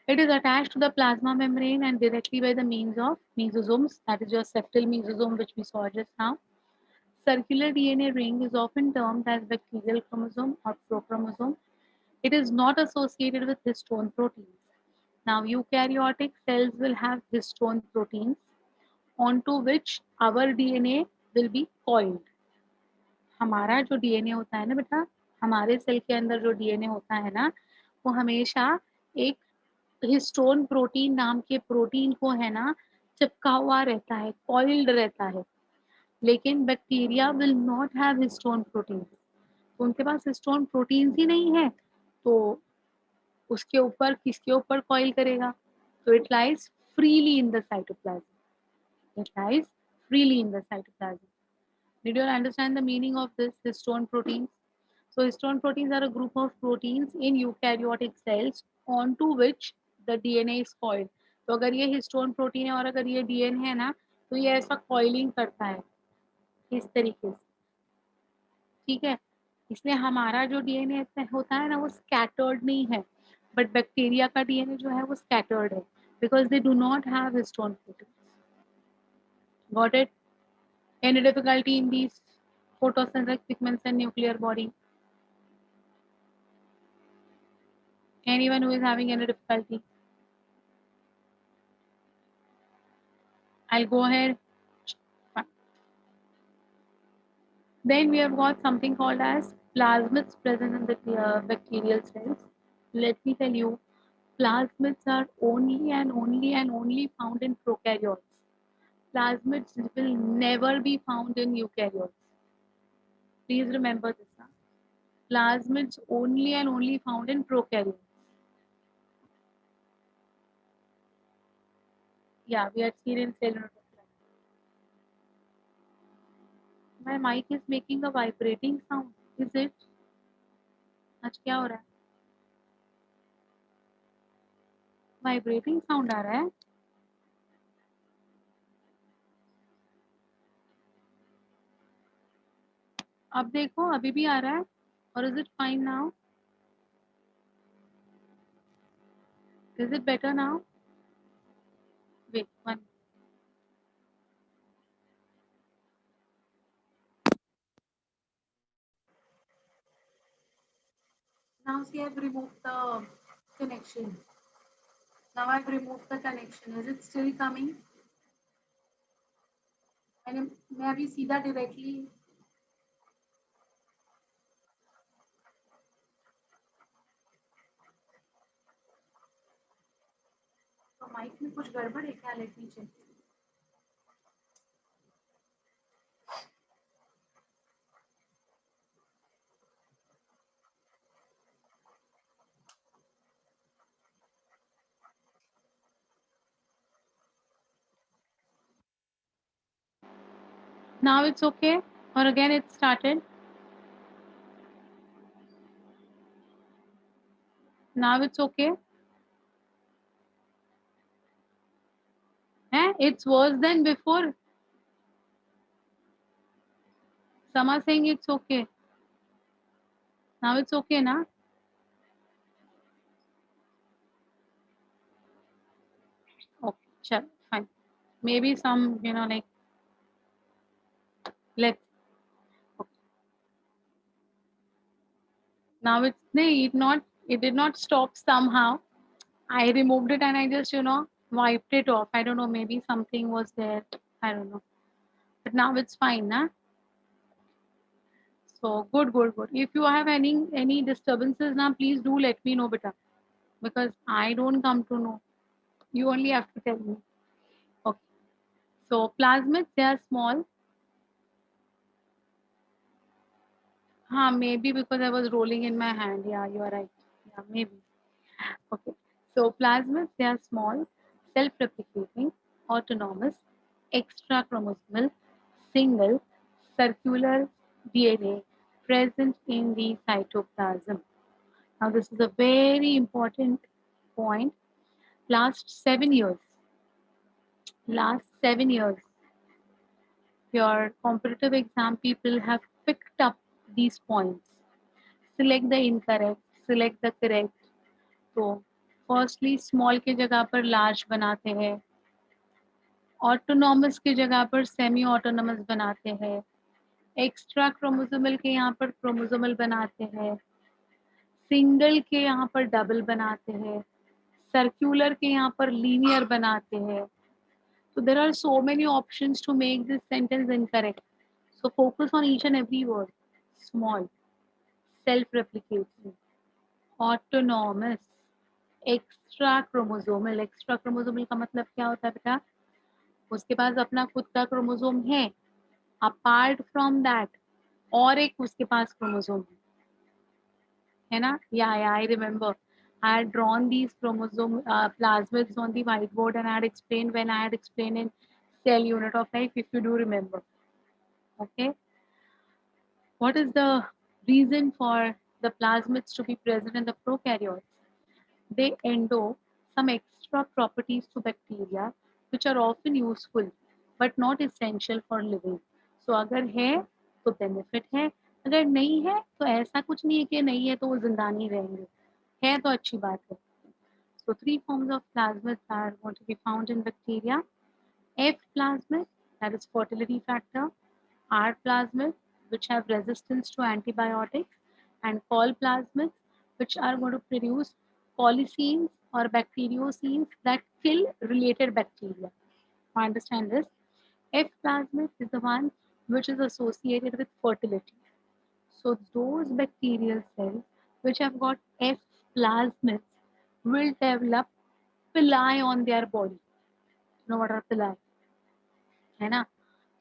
It is attached to the plasma membrane and directly by the means of mesosomes, that is your septal mesosome which we saw just now. Circular DNA ring is often termed as bacterial chromosome or prochromosome. It is not associated with histone proteins. Now, eukaryotic cells will have histone proteins onto which our DNA will be coiled. हमारा जो DNA होता है ना बेटा, हमारे cell के अंदर जो डीएनए होता है ना, वो हमेशा एक हिस्टोन प्रोटीन नाम के प्रोटीन को है ना चिपका हुआ रहता है, कॉइल्ड रहता है. लेकिन bacteria will not have histone protein. तो उनके पास हिस्टोन प्रोटीन्स ही नहीं है, तो उसके ऊपर किसके ऊपर कॉइल करेगा? तो it lies freely in the cytoplasm. It lies freely in the cytoplasm. Did you understand the meaning of this histone proteins? So histone proteins are a group of proteins in eukaryotic cells onto which the DNA is coiled. तो अगर ये histone protein है और अगर ये DNA है ना, तो ये ऐसा कॉइलिंग करता है इस तरीके से, ठीक है। इसलिए हमारा जो डीएनए होता है ना, वो स्कैटर्ड नहीं है, बट बैक्टीरिया का डीएनए जो है वो स्कैटर्ड है, because they do not have histone protein. Got it? Any difficulty in these photosynthetic pigments and nuclear body? Anyone who is having any difficulty? I'll go ahead. Fine. Then we have got something called as plasmids present in the bacterial cells. Let me tell you, plasmids are only and only and only found in prokaryotes. Plasmids will never be found in eukaryotes. Please remember this. Huh? Plasmids only and only found in prokaryotes. Yeah, we are seen in cellular. My mic is making a vibrating sound. Is it? आज क्या हो रहा है? Vibrating sound आ रहा है? अब देखो, अभी भी आ रहा है? Or is it fine now? Is it better now? Wait, one. Now see, I've removed the connection. Now I've removed the connection. Is it still coming? मैं अभी सीधा directly तो माइक में कुछ गड़बड़ है क्या? Let me check. Now it's okay? Or again it started? Now it's okay? It's worse than before. Some are saying it's okay. Now it's okay, na? Okay, sure, fine. Maybe some, like, let's. Okay. Now it did not stop somehow. I removed it and I just, wiped it off. I don't know, maybe something was there. I don't know. But now it's fine, na? So good, good, good. If you have any disturbances now, please do let me know, beta. Because I don't come to know. You only have to tell me. Okay. So plasmids, they are small. Maybe because I was rolling in my hand. Yeah, you are right. Yeah, maybe. Okay. So plasmids, they are small, self-replicating, autonomous, extra-chromosomal, single, circular DNA present in the cytoplasm. Now, this is a very important point. Last 7 years, your competitive exam people have picked up these points. Select the incorrect, select the correct. तो firstly small के जगह पर large बनाते हैं, autonomous के जगह पर semi autonomous बनाते हैं, एक्स्ट्रा क्रोमोसोमल के यहाँ पर क्रोमोसोमल बनाते हैं, सिंगल के यहाँ पर डबल बनाते हैं, सर्कुलर के यहाँ पर लीनियर बनाते हैं. So there are so many options to make this sentence incorrect. So focus on each and every word. Small, self-replicating, autonomous, extra chromosomal. Extra chromosomal का मतलब क्या होता है बेटा? उसके पास अपना खुद का क्रोमोसोम है, अपार्ट फ्रॉम दैट और एक उसके पास क्रोमोसोम है ना? या I remember I had drawn these chromosome plasmids on the whiteboard and I had explained when I had explained in cell unit of life, if you do remember. Okay, what is the reason for the plasmids to be present in the prokaryotes. They endow some extra properties to bacteria which are often useful but not essential for living. So अगर है तो benefit है, अगर नहीं है तो ऐसा कुछ नहीं है कि नहीं है तो वो जिंदा नहीं रहेंगे, है तो अच्छी बात है. So three forms of plasmids are going to be found in bacteria. F plasmid, that is fertility factor, R plasmids, which have resistance to antibiotics, and Col plasmids, which are going to produce polycenes or bacteriocines that kill related bacteria. I understand this. F plasmid is the one which is associated with fertility. So those bacterial cells which have got F plasmids will develop villi on their body. You know what are villi? है ना?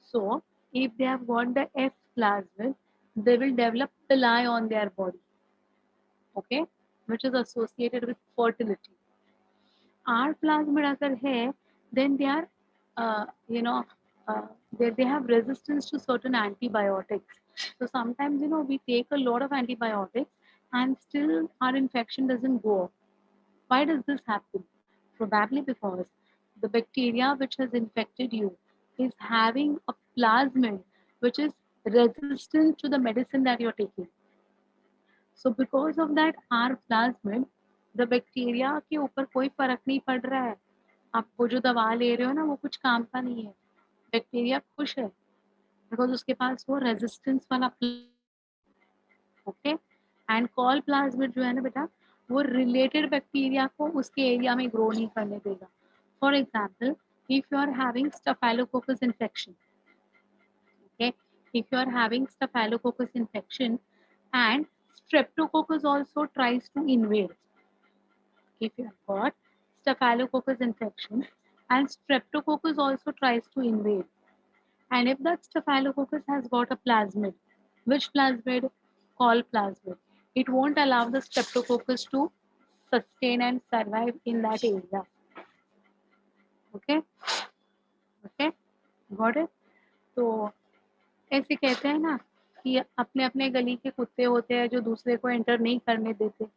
So if they have got the F plasmid, they will develop villi on their body, okay, which is associated with fertility. R plasmid agar hai, then they are, you know, they have resistance to certain antibiotics. So sometimes, you know, we take a lot of antibiotics and still our infection doesn't go off. Why does this happen? Probably because the bacteria which has infected you is having a plasmid which is resistant to the medicine that you're taking. So because of that R plasmid, the bacteria के ऊपर कोई फर्क नहीं पड़ रहा है. आप वो जो दवा ले रहे हो ना वो कुछ काम का नहीं है. बैक्टीरिया खुश है बिकॉज उसके पास वो रेजिस्टेंस वाला ओके. एंड कॉल प्लाज्मिड जो है ना बेटा वो रिलेटेड बैक्टीरिया को उसके एरिया में ग्रो नहीं करने देगा. For example if you are having staphylococcus infection, okay, if you are having staphylococcus infection and streptococcus also tries to invade, if you have got staphylococcus infection and streptococcus also tries to invade, and if that staphylococcus has got a plasmid, which plasmid? Called plasmid, it won't allow the streptococcus to sustain and survive in that area. Okay, okay, got it. तो ऐसे कहते हैं ना कि अपने अपने गली के कुत्ते होते हैं जो दूसरे को एंटर नहीं करने देते,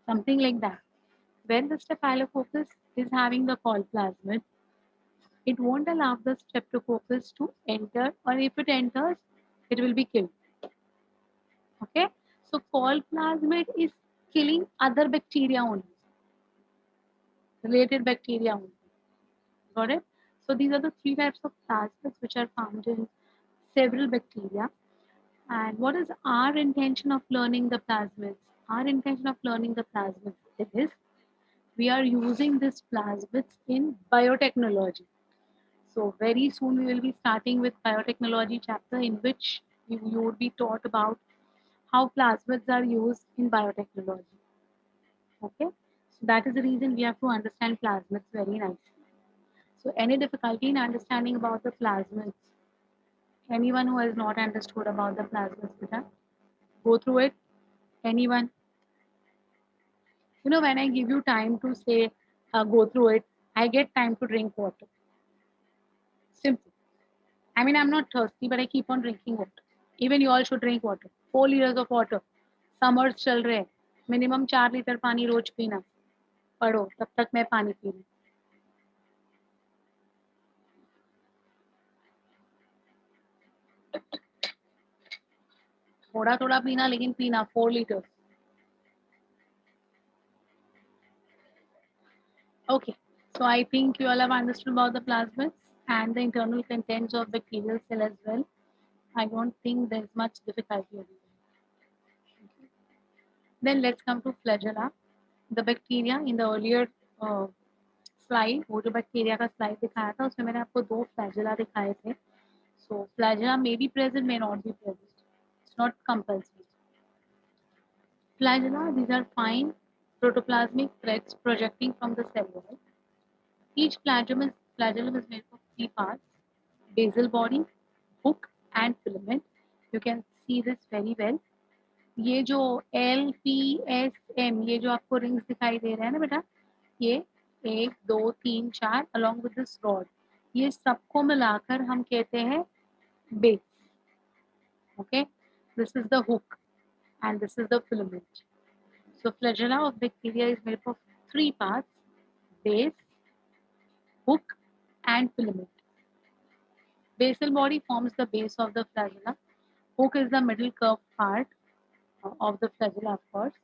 something like that. When the staphylococcus is having the col plasmid, it won't allow the streptococcus to enter, or if it enters, it will be killed. Okay, so col plasmid is killing other bacteria only, related bacteria only. Got it? So these are the three types of plasmids which are found in several bacteria. And what is our intention of learning the plasmids? Our intention of learning the plasmids is we are using this plasmids in biotechnology. So very soon we will be starting with biotechnology chapter in which you would be taught about how plasmids are used in biotechnology. Okay, so that is the reason we have to understand plasmids very nicely. So any difficulty in understanding about the plasmids? Anyone who has not understood about the plasmids, beta, go through it. Anyone? You know, when I give you time to say, go through it, I get time to drink water. Simple. I mean, I'm not thirsty, but I keep on drinking water. Even you all should drink water. 4 liters of water. Summers चल रहे हैं. Minimum 4 litre पानी रोज पीना. पढ़ो, तब तक मैं पानी पी लूँ. थोड़ा थोड़ा पीना, लेकिन पीना 4 liters. Okay, so I think you all have understood about the plasmids and the internal contents of bacterial cell as well. I don't think there's much difficulty over there. Then let's come to flagella. The bacteria in the earlier slide, वो जो bacteria का slide दिखाया था उसमें मैंने आपको 2 flagella दिखाए थे. So flagella may be present, may not be present. It's not compulsory. Flagella, these are fine protoplasmic threads projecting from the cell wall. Each flagellum is made of 3 parts: basal body, hook and filament. You can see this very well. ये जो L, P, S, M, ये जो आपको rings दिखाई दे रहे हैं ना बेटा, ये 1, 2, 3, 4 along with this rod, ये सबको मिलाकर हम कहते हैं base. Okay, this is the hook. and this is the filament. So flagella of bacteria is made up of three parts: base, hook, and filament. Basal body forms the base of the flagella. Hook is the middle curved part of the flagella, of course,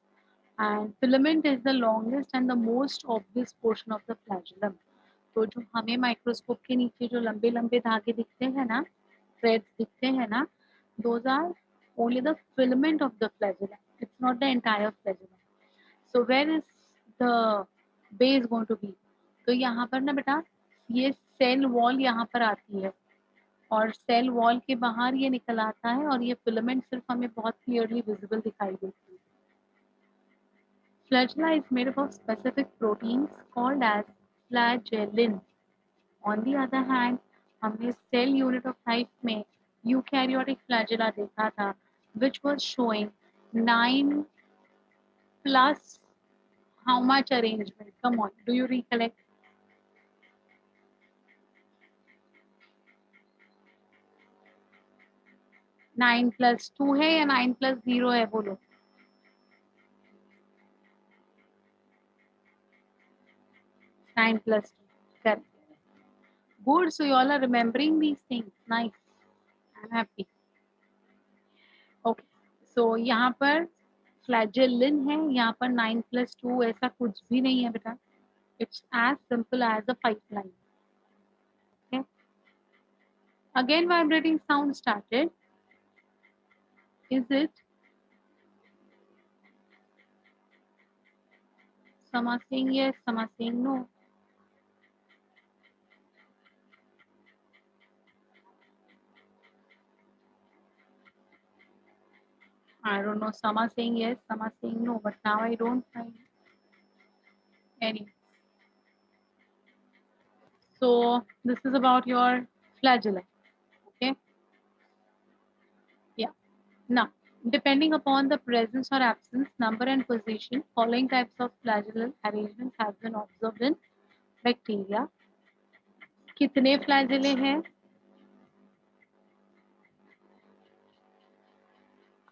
and filament is the longest and the most obvious portion of the flagellum. तो जो हमें microscope के नीचे जो लंबे लंबे धागे दिखते हैं ना, threads दिखते हैं ना, those are only the filament of the flagella. It's not the entire flagella. So where is the base going to be? तो यहाँ पर ना बेटा ये सेल वॉल यहाँ पर आती है और सेल वॉल के बाहर ये निकल आता है और ये फिलामेंट सिर्फ हमें बहुत क्लियरली विजिबल दिखाई देती है. Flagella is made up of specific proteins called as flagellin. On the other hand, हमने cell unit of type में eukaryotic flagella देखा था, which was showing 9 plus how much arrangement? Come on, do you recollect? 9 plus 2 है या 9 plus 0 है बोलो. 9 plus 2. Correct. Good. So you all are remembering these things. Nice. I'm happy. Okay. So यहाँ पर flagellin है, यहाँ पर 9 plus 2 ऐसा कुछ भी नहीं है बेटा. It's as simple as a pipeline. Okay. Again vibrating sound started. Is it? Some are saying yes, some are saying no. I don't know. Some are saying yes, some are saying no, but now I don't find any. So this is about your flagella. Okay. Yeah. Now, depending upon the presence or absence, number and position, following types of flagellal arrangements have been observed in bacteria. कितने flagella हैं?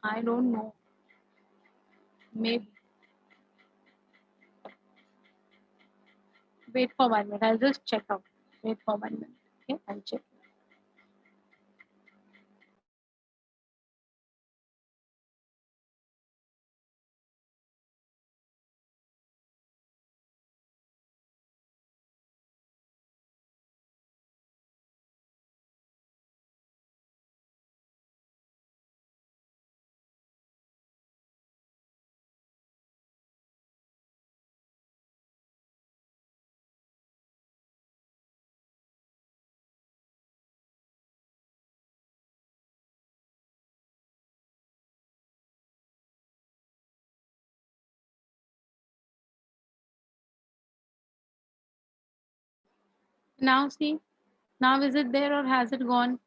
I don't know. Maybe. Wait for 1 minute. I'll just check out. Wait for 1 minute. Okay, I'll check. Now see. Now is it there or has it gone?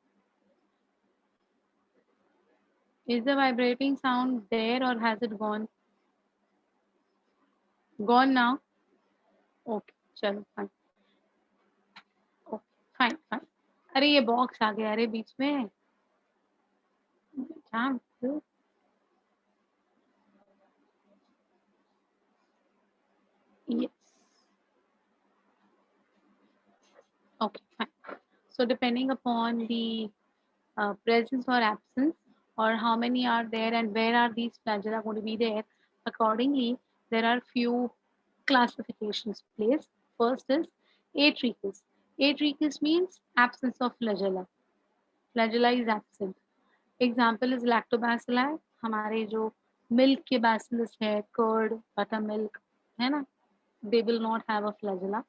Is the vibrating sound there or has it gone? Gone now? Okay, चलो fine. Okay, fine, fine. अरे ये box आ गया अरे बीच में. Damn. Yes. Okay, fine. So depending upon the presence or absence or how many are there and where are these flagella going to be there, accordingly, there are few classifications placed. First is atrichous. Atrichous means absence of flagella. Flagella is absent. Example is lactobacilli. हमारे जो milk के bacillus है, curd, buttermilk, है ना? They will not have a flagella.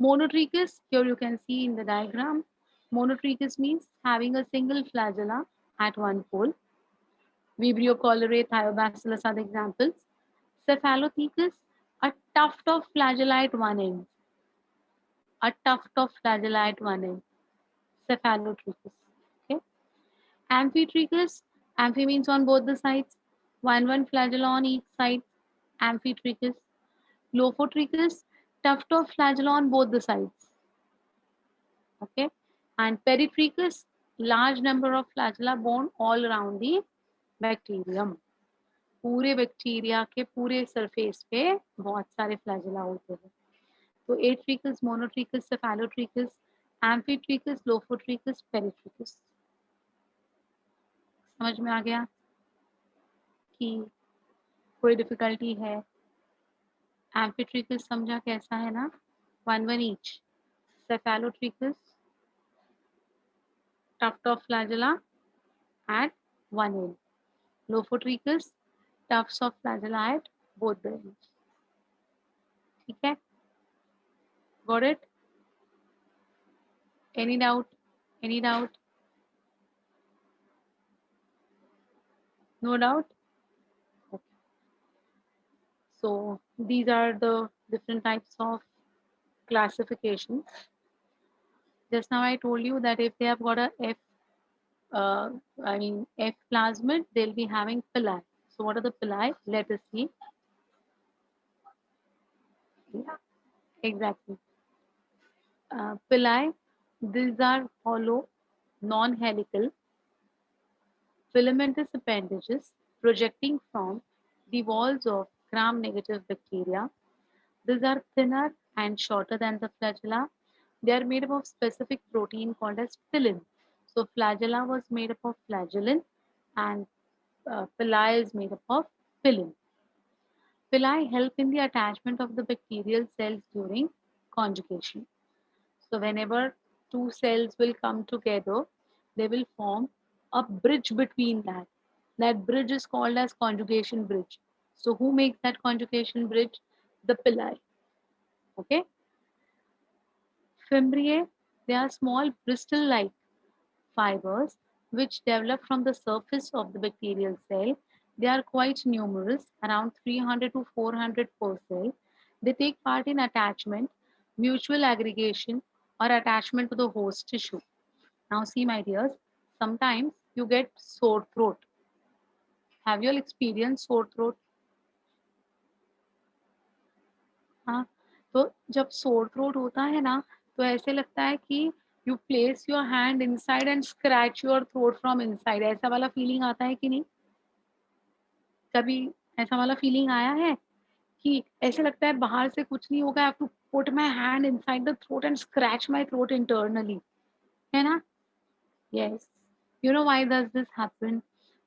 Monotrichous, here you can see in the diagram, monotrichous means having a single flagella at one pole. Vibrio cholerae, thiobacillus are the examples. Cephalothecus, a tuft of flagella at one end. A tuft of flagella at one end. Cephalotrichus. Okay. Amphitrichus, amphi means on both the sides. One flagella on each side. Amphitrichus. Lophotrichus, tuft of flagella on both the sides. Okay, and peritrichus, large number of flagella borne all around the bacterium. पूरे bacteria के पूरे surface पे बहुत सारे flagella होते हैं। तो एट्रिकस, मोनोट्रिकस, सेफेलोट्रिकस, एम्फीट्रिकस, लोफोट्रिकस, पेरिट्रिकस। समझ में आ गया कि कोई डिफिकल्टी है? एम्फीट्रिकस समझा कैसा है ना, 1 each. Cephalotrichus, tuft of flagella at one end. Lophotrichus, tufts of flagella at both the ends. ठीक है, got it? Any doubt? Any doubt? No doubt? Okay. So these are the different types of classifications. Just now I told you that if they have got a F, F plasmid, they'll be having pili. So what are the pili? Let us see. Yeah, exactly. Pili, these are hollow, non-helical, filamentous appendages projecting from the walls of gram-negative bacteria. These are thinner and shorter than the flagella. They are made up of specific protein called as pillin. So flagella was made up of flagellin and pili is made up of pillin. Pili help in the attachment of the bacterial cells during conjugation. So whenever two cells will come together, they will form a bridge between that. That bridge is called as conjugation bridge. So who makes that conjugation bridge? The pili. Okay. Fimbriae, they are small bristle-like fibers which develop from the surface of the bacterial cell. They are quite numerous, around 300 to 400 per cell. They take part in attachment, mutual aggregation, or attachment to the host tissue. Now, see, my dears, sometimes you get sore throat. Have you all experienced sore throat? हाँ, तो जब sore throat होता है ना, तो ऐसे लगता है कि you place your hand inside and scratch your throat from inside, ऐसा वाला फीलिंग आता है कि नहीं? कभी ऐसा वाला फीलिंग आया है कि ऐसे लगता है बाहर से कुछ नहीं होगा, I have to put my hand inside the throat and scratch my throat internally, है ना? Yes, you know why does this happen?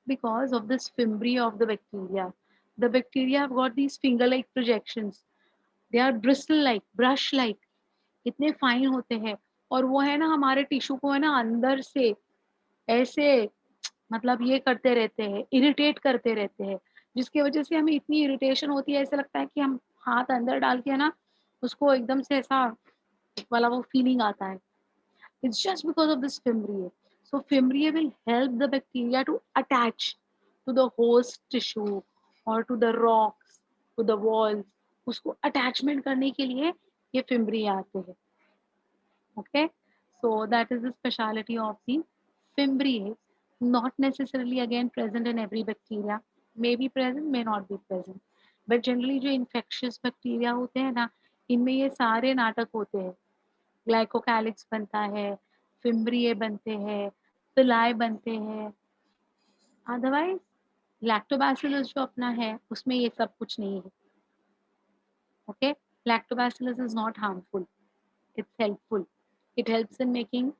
Because of this fimbria of the bacteria. The bacteria have got these finger like projections. They are bristle like, brush like, इतने fine होते हैं, और वो है ना हमारे टिश्यू को है ना अंदर से ऐसे मतलब ये करते रहते हैं, इरिटेट करते रहते हैं, जिसकी वजह से हमें इतनी इरिटेशन होती है, ऐसा लगता है कि हम हाथ अंदर डाल के है ना उसको एकदम से ऐसा वाला वो फीलिंग आता है. It's just because of this fimbriae. So fimbriae will help the bacteria to attach to the host tissue or to the rocks, to the walls. उसको attachment करने के लिए ये fimbriae आते हैं. Okay, so that is the speciality of the fimbriae. Not necessarily again present in every bacteria. May be present, may not be present. But generally जो infectious bacteria होते हैं ना, इनमें ये सारे नाटक होते हैं. ग्लाइकोकैलिक्स बनता है, फिम्ब्रिए बनते हैं, पिलाई बनते हैं. अदरवाइज लैक्टोबैसिलस जो अपना है उसमें ये सब कुछ नहीं है. Okay, lactobacillus is not harmful, it's helpful. It helps in making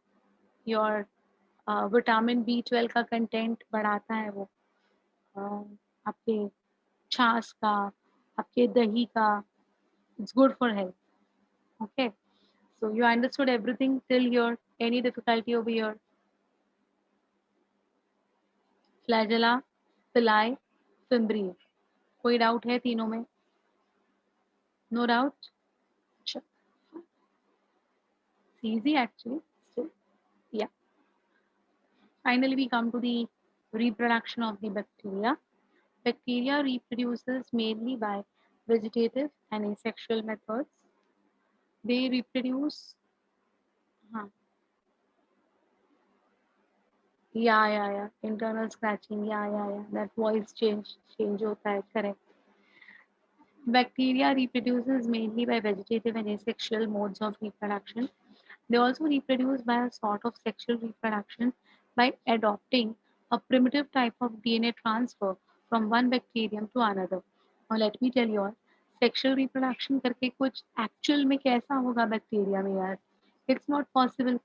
your vitamin B12 का कंटेंट बढ़ाता है वो, आपके छाछ का, आपके दही का. It's good for health. Okay, so you understood everything till here? Any difficulty over here? Flagella, pili, fimbriae, कोई डाउट है तीनों में? No doubt. easy actually. So yeah, finally we come to the reproduction of the bacteria. Bacteria reproduces mainly by vegetative and asexual methods. They reproduce, हाँ, yeah, internal scratching, yeah, that voice change होता है, correct. Bacteria reproduces mainly by vegetative and asexual modes of reproduction. They also reproduce by a sort of sexual reproduction by adopting a primitive type of DNA transfer from one bacterium to another. Now let me tell you all, sexual reproduction करके कुछ actual में कैसा होगा bacteria में यार? It's not possible.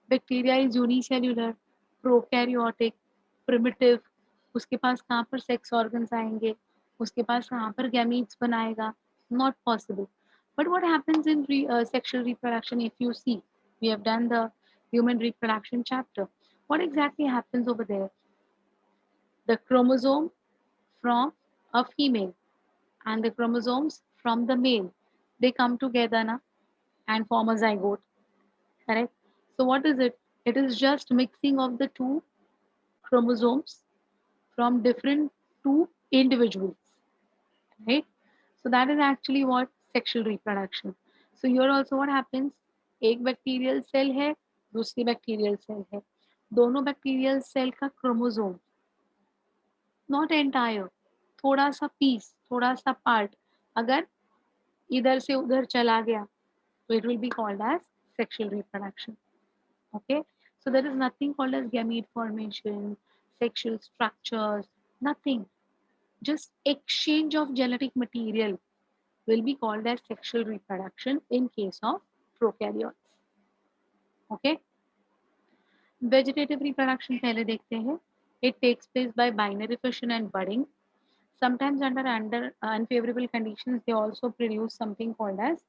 Bacteria is unicellular, prokaryotic, primitive. उसके पास कहाँ पर sex organs आएंगे? उसके पास कहाँ पर gametes बनाएगा? Not possible. But what happens in sexual reproduction? If you see, we have done the human reproduction chapter. What exactly happens over there? The chromosome from a female and the chromosomes from the male, they come together na, and form a zygote, correct? So what is it? It is just mixing of the two chromosomes from different two individuals, right? So that is actually what sexual reproduction. So here also what happens, एक bacterial cell है, दूसरी bacterial cell है, दोनों bacterial cell का chromosome, not entire, थोड़ा सा piece, थोड़ा सा part अगर इधर से उधर चला गया, so it will be called as sexual reproduction. Okay, so there is nothing called as gamete formation, sexual structures, nothing. Just exchange of genetic material will be called as sexual reproduction in case of prokaryotes. Okay, vegetative reproduction पहले देखते हैं. It takes place by binary fission and budding. Sometimes under unfavorable conditions, they also produce something called as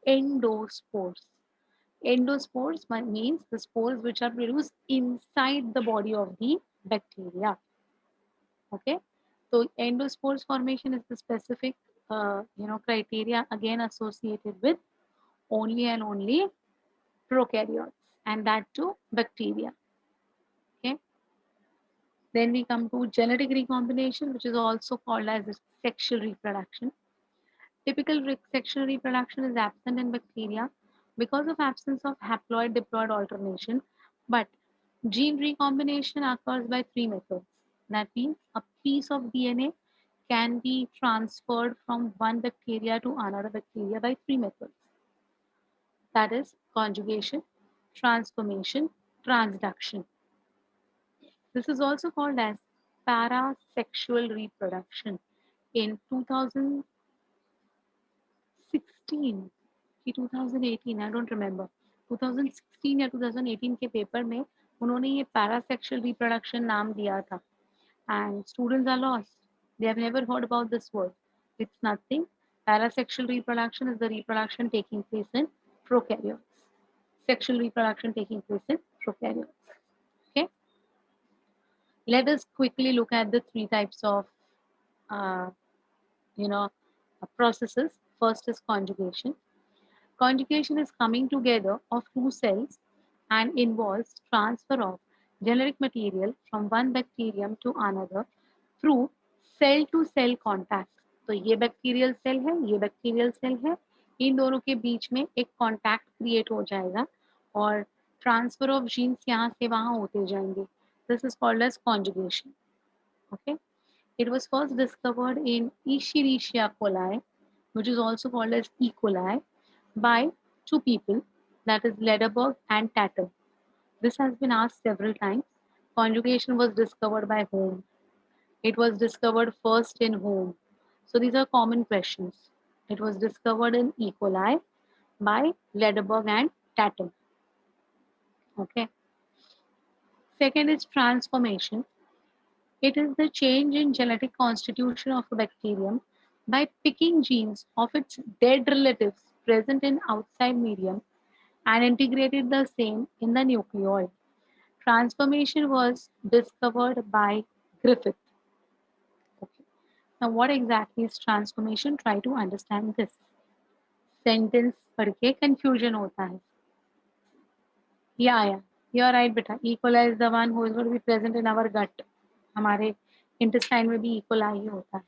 endospores. Endospores means the spores which are produced inside the body of the bacteria. Okay, so endospores formation is the specific criteria again associated with only and only prokaryotes, and that too bacteria. Okay, then we come to genetic recombination, which is also called as sexual reproduction. Typical sexual reproduction is absent in bacteria because of absence of haploid diploid alternation, but gene recombination occurs by three methods. That means a piece of DNA can be transferred from one bacteria to another bacteria by three methods. That is conjugation, transformation, transduction. This is also called as parasexual reproduction. In 2016 कि 2018 I don't remember 2016 या 2018 के paper में उन्होंने ये parasexual reproduction नाम दिया था and students are lost they have never heard about this word it's nothing parasexual reproduction is the reproduction taking place in prokaryotes sexual reproduction taking place in prokaryotes okay let us quickly look at the three types of uh, processes. First is conjugation. Conjugation is coming together of two cells and involves transfer of genetic material from one bacterium to another through cell to cell contact. तो ये bacterial cell है, ये bacterial cell है, इन दोनों के बीच में एक contact create हो जाएगा और ट्रांसफर ऑफ जीन्स यहाँ से वहाँ होते जाएंगे. This is called as conjugation. Okay, it was first discovered in Escherichia coli, which is also called as E. coli, by two people, that is Lederberg and Tatum. This has been asked several times. Conjugation was discovered by whom? It was discovered first in whom? So these are common questions. It was discovered in E. coli by Lederberg and Tatum. Okay. Second is transformation. It is the change in genetic constitution of a bacterium by picking genes of its dead relatives present in outside medium and integrated the same in the nucleoid. Transformation was discovered by Griffith. Okay. Now, what exactly is transformation? Try to understand this. Sentence पढ़ के confusion होता है. Yeah, you're right, beta. E. coli is the one who is going to be present in our gut. हमारे intestine में भी E. coli ही होता है.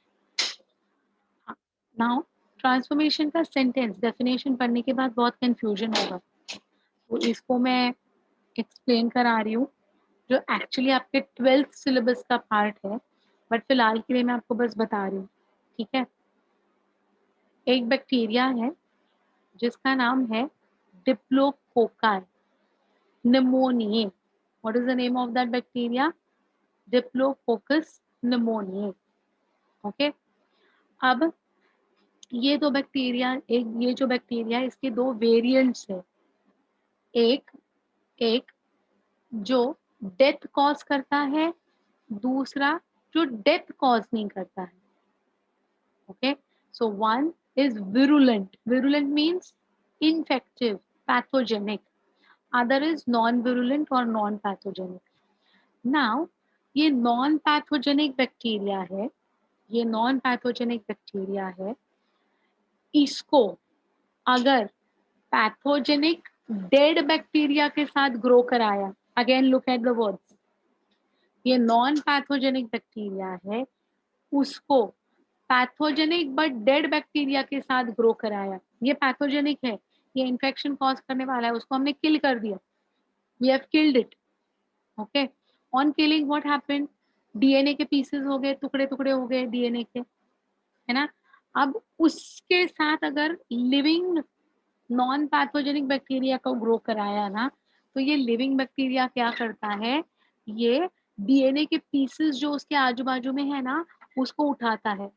Now transformation का सेंटेंस डेफिनेशन पढ़ने के बाद बहुत कंफ्यूजन होगा, तो इसको मैं एक्सप्लेन करा रही हूँ जो एक्चुअली आपके 12th सिलेबस का पार्ट है, बट फिलहाल के लिए मैं आपको बस बता रही हूँ. ठीक है, एक बैक्टीरिया है जिसका नाम है diplococci pneumoniae. What is the name of that bacteria? Diplococcus pneumoniae. Okay, अब ये दो बैक्टीरिया, ये जो बैक्टीरिया है इसके दो वेरिएंट्स है, एक जो डेथ कॉज करता है, दूसरा जो डेथ कॉज नहीं करता है। Okay, so one is virulent means infective, pathogenic, other is non virulent और नॉन पैथोजेनिक। नाउ ये नॉन पैथोजेनिक बैक्टीरिया है, ये नॉन पैथोजेनिक बैक्टीरिया है, इसको अगर पैथोजेनिक डेड बैक्टीरिया के साथ ग्रो कराया, again look at the words, ये नॉन पैथोजेनिक बैक्टीरिया है, उसको पैथोजेनिक बट डेड बैक्टीरिया के साथ ग्रो कराया, ये पैथोजेनिक है, ये इन्फेक्शन कॉज करने वाला है, उसको हमने किल कर दिया, we have killed it. Okay, on killing what happened, DNA के पीसेस हो गए, टुकड़े टुकड़े हो गए डीएनए के, है ना। अब उसके साथ अगर लिविंग नॉन पैथोजेनिक बैक्टीरिया को ग्रो कराया ना, तो ये लिविंग बैक्टीरिया क्या करता है, ये डीएनए के पीसेस जो उसके आजू बाजू में है ना, उसको उठाता है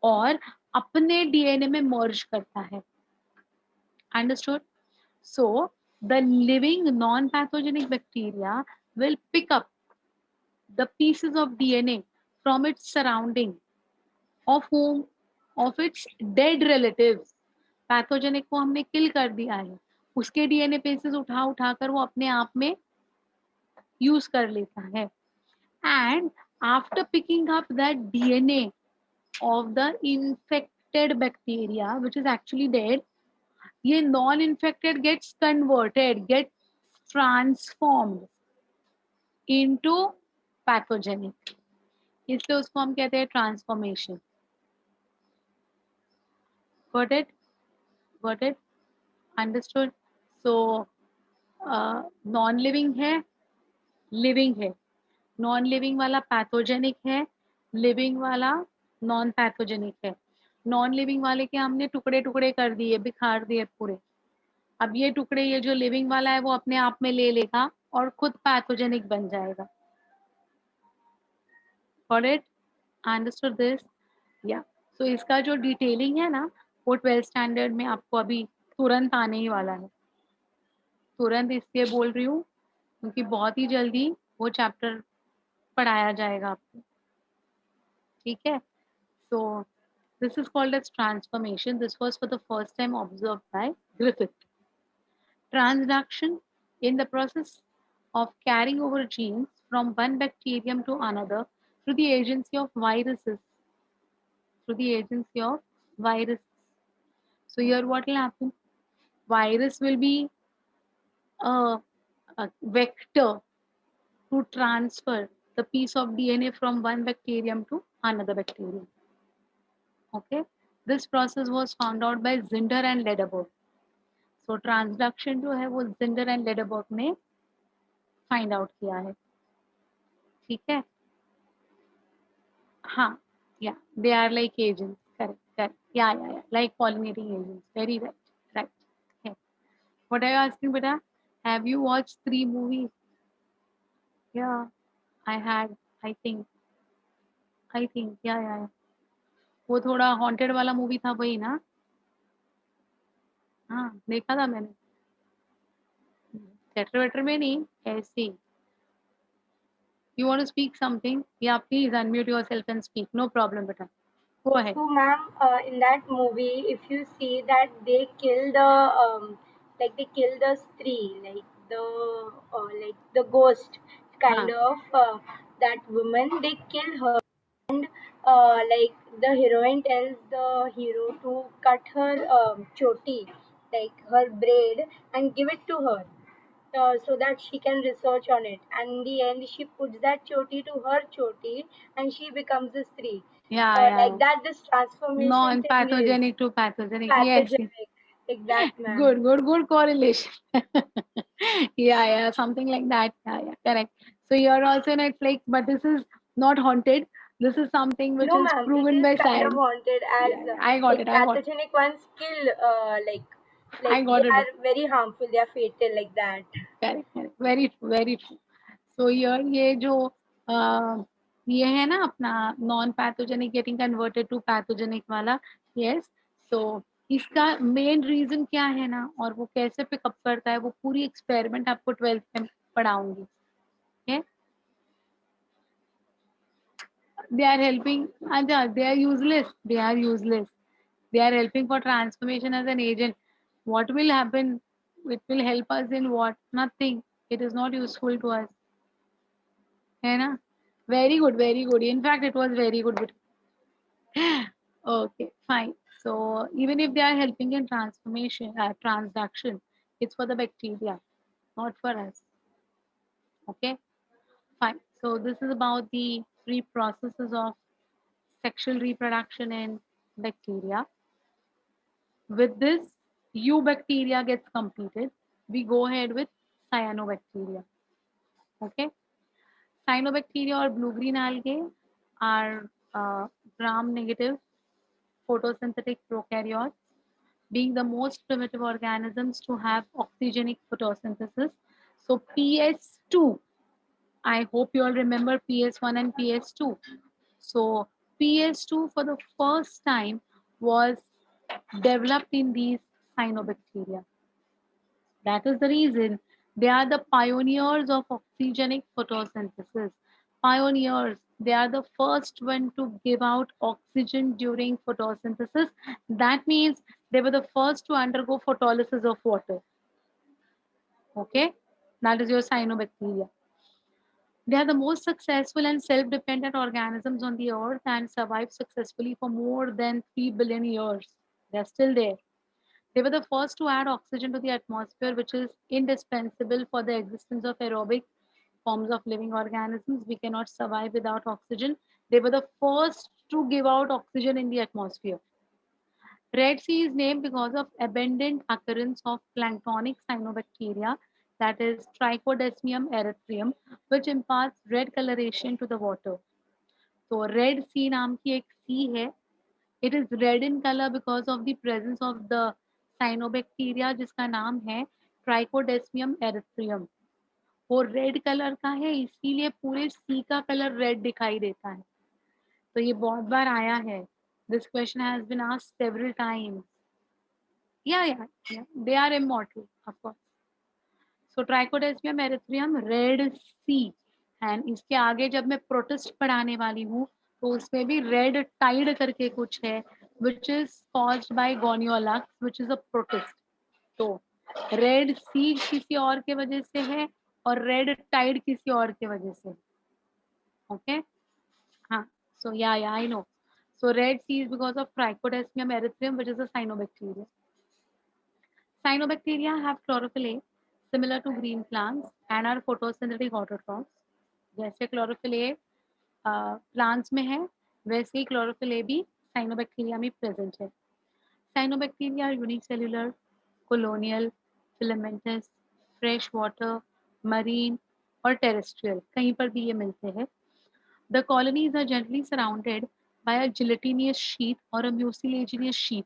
और अपने डीएनए में मर्ज करता है। Understood? So the living non pathogenic bacteria will pick up the pieces of DNA from its surrounding of whom, of its dead relatives. Pathogenic को हमने किल कर दिया है, उसके डीएनए पीसेस उठा उठा कर वो अपने आप में यूज कर लेता है। And after picking up that DNA of the infected bacteria which is actually dead, ये non infected gets converted, gets transformed into pathogenic, इसलिए उसको हम कहते हैं transformation. got it understood? so non living है, लिविंग है, नॉन लिविंग वाला pathogenic है, लिविंग वाला नॉन पैथोजेनिक है। नॉन लिविंग वाले के हमने टुकड़े टुकड़े कर दिए, बिखार दिए पूरे, अब ये टुकड़े, ये जो लिविंग वाला है वो अपने आप में ले लेगा और खुद पैथोजेनिक बन जाएगा। Got it? Understood this? Yeah. So इसका जो डिटेलिंग है ना, वो 12th स्टैंडर्ड में आपको अभी तुरंत आने ही वाला है। तुरंत इसलिए बोल रही हूँ क्योंकि बहुत ही जल्दी वो चैप्टर पढ़ाया जाएगा आपको, ठीक है। So this is called as transformation. This was for the first time observed by Griffith. Transduction in the process of carrying over genes from one bacterium to another through the agency of viruses. Through the agency of viruses. So here what will happen? Virus will be a, a vector to transfer the piece of DNA from one bacterium to another bacterium. Okay. This process was found out by Zinder and Lederberg. So transduction जो है वो Zinder and Lederberg ने find out किया है, ठीक है। हाँ, yeah, they are like agents, correct, yeah, like pollinating agents, very right. Okay. What are you asking, beta? Have you watched 3 movies? Yeah, I had, I think, yeah. वो थोड़ा haunted वाला movie था वही ना? हाँ, देखा था मैंने। थिएटर वेटर में नहीं, ऐसे ही। You want to speak something? Yeah, please unmute yourself and speak. No problem, beta. Go ahead. So, ma'am, in that movie, if you see that they kill the like they kill the stree, like the ghost kind of that woman, they kill her, and like the heroine tells the hero to cut her choti, like her braid, and give it to her. So that she can research on it, and in the end she puts that choti to her choti and she becomes a stree. Yeah. Like that, this transformation thing is Non-pathogenic to pathogenic. Yes. pathogenic. Like that, ma'am. Good correlation. Yeah, something like that. Yeah, correct. So you're also Netflix, but this is not haunted. This is something which No, is ma'am, it proven is by kind of science. haunted as Yeah, I got like it. pathogenic ones kill I like got they it. are very harmful, they are fatal like that. Correct. Very true. So here ये जो ये है ना अपना non pathogenic getting converted to pathogenic वाला. Yes. So इसका main reason क्या है ना, और वो कैसे पिकअप करता है, वो पूरी एक्सपेरिमेंट आपको 12th में पढ़ाऊंगी. okay? They are helping. Aja, they are useless. They are useless. They are helping for transformation as an agent. What will happen? It will help us in what? Nothing. It is not useful to us. है ना? Very good, very good. In fact, it was very good. Okay, fine. So even if they are helping in transformation, transduction, it's for the bacteria, not for us. Okay, fine. So this is about the three processes of sexual reproduction in bacteria. With this, eubacteria gets completed. We go ahead with cyanobacteria. Okay, cyanobacteria or blue-green algae are gram-negative photosynthetic prokaryotes, being the most primitive organisms to have oxygenic photosynthesis. So PS2, I hope you all remember PS1 and PS2. So PS2 for the first time was developed in these cyanobacteria. That is the reason they are the pioneers of oxygenic photosynthesis. Pioneers, they are the first one to give out oxygen during photosynthesis. That means they were the first to undergo photolysis of water. Okay, that is your cyanobacteria. They are the most successful and self-dependent organisms on the earth and survived successfully for more than 3 billion years. They're still there. They were the first to add oxygen to the atmosphere, which is indispensable for the existence of aerobic forms of living organisms. We cannot survive without oxygen. They were the first to give out oxygen in the atmosphere. Red Sea is named because of abundant occurrence of planktonic cyanobacteria, that is Trichodesmium erythraeum, which imparts red coloration to the water. So Red Sea नाम की एक sea है. It is red in color because of the presence of the cyanobacteria जिसका नाम है Trichodesmium erythraeum. वो red colour का है, इसीलिए पूरे सी का कलर रेड दिखाई देता है. तो ये बहुत बार आया है. This question has been asked several times. Yeah. They are immortal, of course. So Trichodesmium erythraeum, Red Sea. And इसके आगे जब मैं प्रोटिस्ट पढ़ाने वाली हूँ तो उसमें भी रेड टाइड करके कुछ है which is caused by gonyaulax which is a protist. तो रेड सी किसी और के वजह से है और रेड टाइड किसी और के वजह से. ओके, हाँ. सो या I know. So red sea is because of Trichodesmium erythraeum, which is a cyanobacteria. Cyanobacteria have chlorophyll A, similar to green plants, and are photosynthetic autotrophs. जैसे chlorophyll A प्लांट्स में है, वैसे ही chlorophyll A भी cyanobacteria में present है. Cyanobacteria are unicellular, colonial, filamentous, fresh water, marine और terrestrial. कहीं पर भी ये मिलते हैं. The colonies are generally surrounded by a gelatinous sheath or a mucilaginous sheath.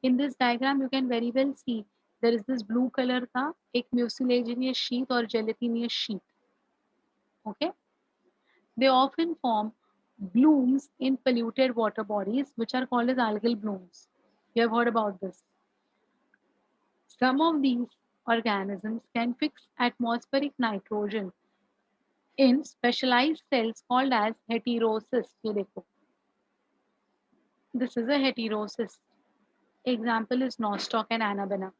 In this diagram, you can very well see there is this blue color का एक mucilaginous sheath or gelatinous sheath. Okay, they often form blooms in polluted water bodies, which are called as algal blooms. You have heard about this. Some of these organisms can fix atmospheric nitrogen in specialized cells called as heterocysts. ये देखो, this is a heterocyst. Example is nostoc and annabella.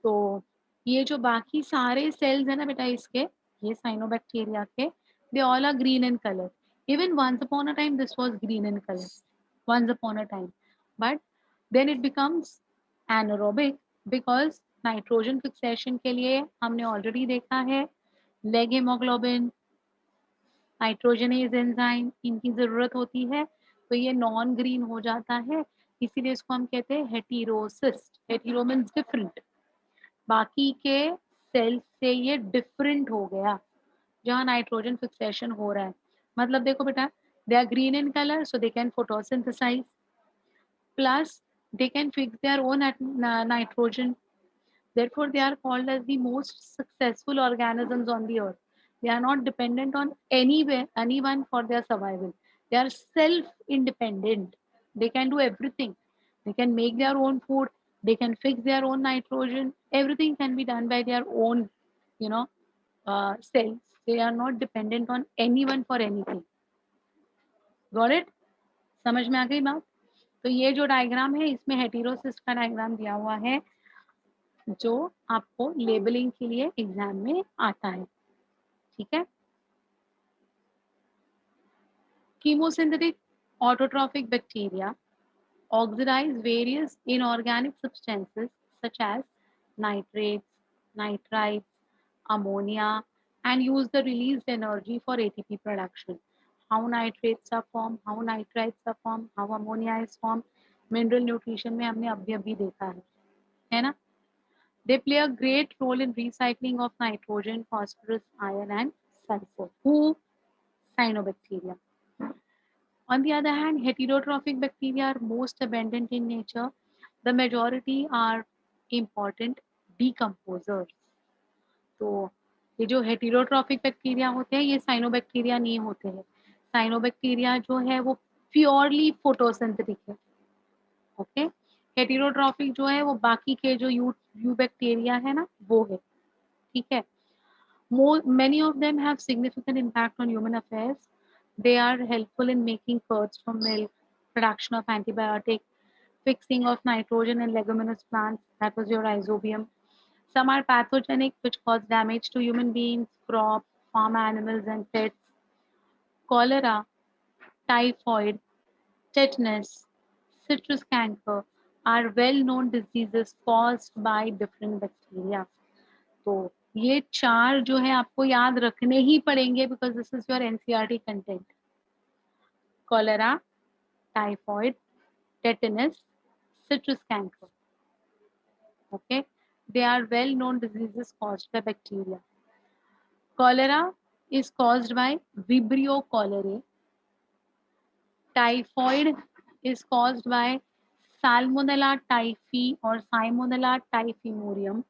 तो ये जो बाकी सारे cells है ना बेटा इसके, ये cyanobacteria के, they all are green in color. Even once upon a time this was green in color. Once upon a time, but then it becomes anaerobic because nitrogen fixation के लिए हमने ऑलरेडी देखा है लेग हेमोग्लोबिन, नाइट्रोजनेज एंजाइम, इनकी जरूरत होती है. तो ये नॉन ग्रीन हो जाता है, इसीलिए इसको हम कहते हैं हेटेरोसिस्ट. हेटेरो मीन्स डिफरेंट, बाकी के सेल से ये डिफरेंट हो गया जहाँ नाइट्रोजन फिक्सेशन हो रहा है. मतलब देखो बेटा, they are green in colour so they can photosynthesise, plus they can fix their own nitrogen. Therefore, they are called as the most successful organisms on the earth. They are not dependent on anyone for their survival. They are self independent. They can do everything. They can make their own food. They can fix their own nitrogen. Everything can be done by their own, you know, cells. They are not dependent on anyone for anything. Got it? समझ में आ गई बात? तो ये जो diagram है इसमें heterosis का डायग्राम दिया हुआ है जो आपको लेबलिंग के लिए एग्जाम में आता है. ठीक है. Chemosynthetic autotrophic bacteria oxidize various inorganic substances such as nitrates, nitrites, ammonia, and use the released energy for ATP production. How nitrates are formed, how nitrites are formed, how ammonia is formed, mineral nutrition में हमने अभी अभी देखा है ना? They play a great role in recycling of nitrogen, phosphorus, iron, and sulfur. Who? Cyanobacteria. On the other hand, heterotrophic bacteria are most abundant in nature. The majority are important decomposers. तो ये जो heterotrophic bacteria होते हैं ये cyanobacteria नहीं होते हैं. Cyanobacteria जो है वो प्योरली फोटोसिंथेटिक है. ओके. हेटेरोट्रॉफिक जो है वो बाकी के जो यू बैक्टीरिया है ना वो है. ठीक है. Many of them have significant impact on human affairs. They are helpful in making curds from milk, production of antibiotics, fixing of nitrogen in leguminous plants, that was your rhizobium. Some are pathogenic, which cause damage to human beings, crops, farm animals, and pets. Cholera, typhoid, tetanus, citrus canker are well-known diseases caused by different bacteria. तो ये 4 जो है आपको याद रखने ही पड़ेंगे because this is your NCERT content. Cholera, typhoid, tetanus, citrus canker. Okay, they are well-known diseases caused by bacteria. Cholera is caused by Vibrio cholerae. Typhoid is caused by Salmonella typhi or Salmonella typhimurium.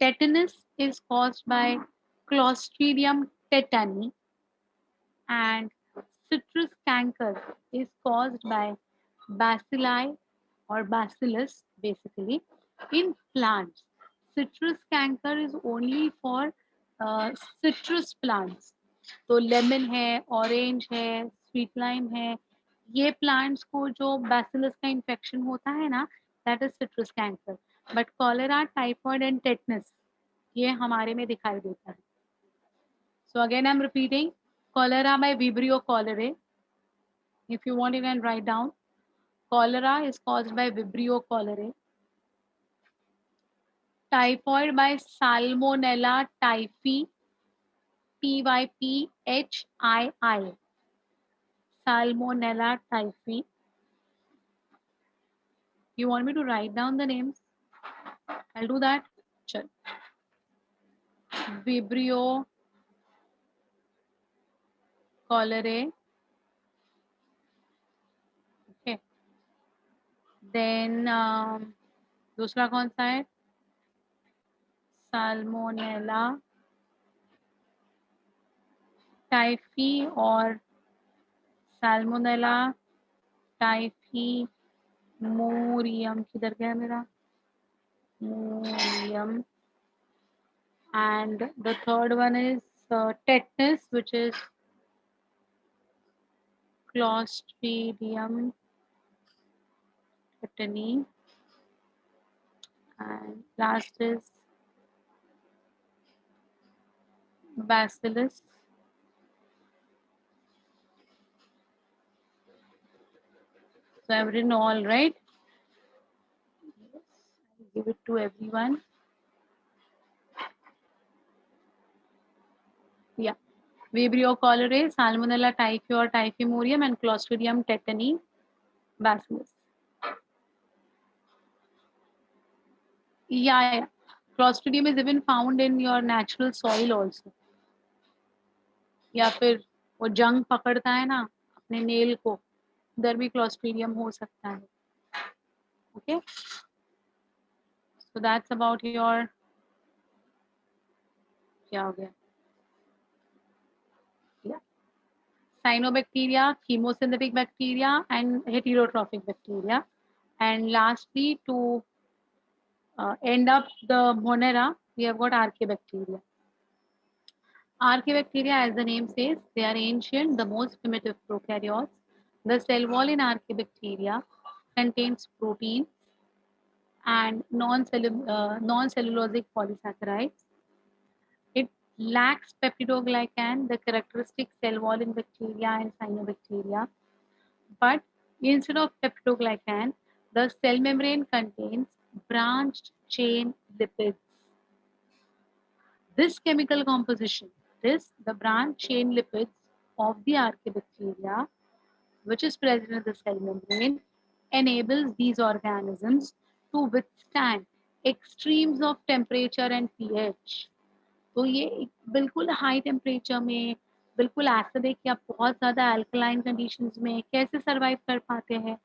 Tetanus is caused by Clostridium tetani, and citrus canker is caused by bacilli or bacillus basically in plants. Citrus canker is only for citrus plants. तो lemon है, orange है, sweet lime है, ये plants को जो bacillus का infection होता है ना, that is citrus canker. But cholera, typhoid and tetanus ये हमारे में दिखाई देता है. So again I am repeating, cholera by Vibrio cholerae. If you want, you can write down. Cholera is caused by Vibrio cholerae. Typhoid by Salmonella typhi, typhii. Salmonella typhi. You want me to write down the names? I'll do that. Chal. Vibrio cholerae. Okay. Then दूसरा कौन सा है? Salmonella typhi और Salmonella typhimurium. किधर गया मेरा? Murium. And the third one is tetanus, which is Clostridium tetani. And last is Bacillus. So I've written all, right? Yes, I'll give it to everyone. Yeah. Vibrio cholerae, Salmonella typhi or typhimurium, and Clostridium tetani, Bacillus. Yeah. Clostridium is even found in your natural soil also. या फिर वो जंग पकड़ता है ना अपने nail को, उधर भी क्लोस्ट्रीडियम हो सकता है. Okay, so that's about your, क्या हो गया, cyanobacteria, chemosynthetic bacteria, and heterotrophic bacteria. And lastly, to end up the Monera, we have got Archaebacteria. Archaebacteria, as the name says, they are ancient, the most primitive prokaryotes. The cell wall in Archaebacteria contains proteins and non-cellulosic polysaccharides. It lacks peptidoglycan, the characteristic cell wall in bacteria and cyanobacteria. But instead of peptidoglycan, the cell membrane contains branched chain lipids. This chemical composition, the branched chain lipids of the archaebacteria, which is present in the cell membrane, enables these organisms to withstand extremes of temperature and pH. तो ये बिल्कुल high temperature में, बिल्कुल acidic या बहुत ज़्यादा alkaline conditions में कैसे सर्वाइव कर पाते हैं?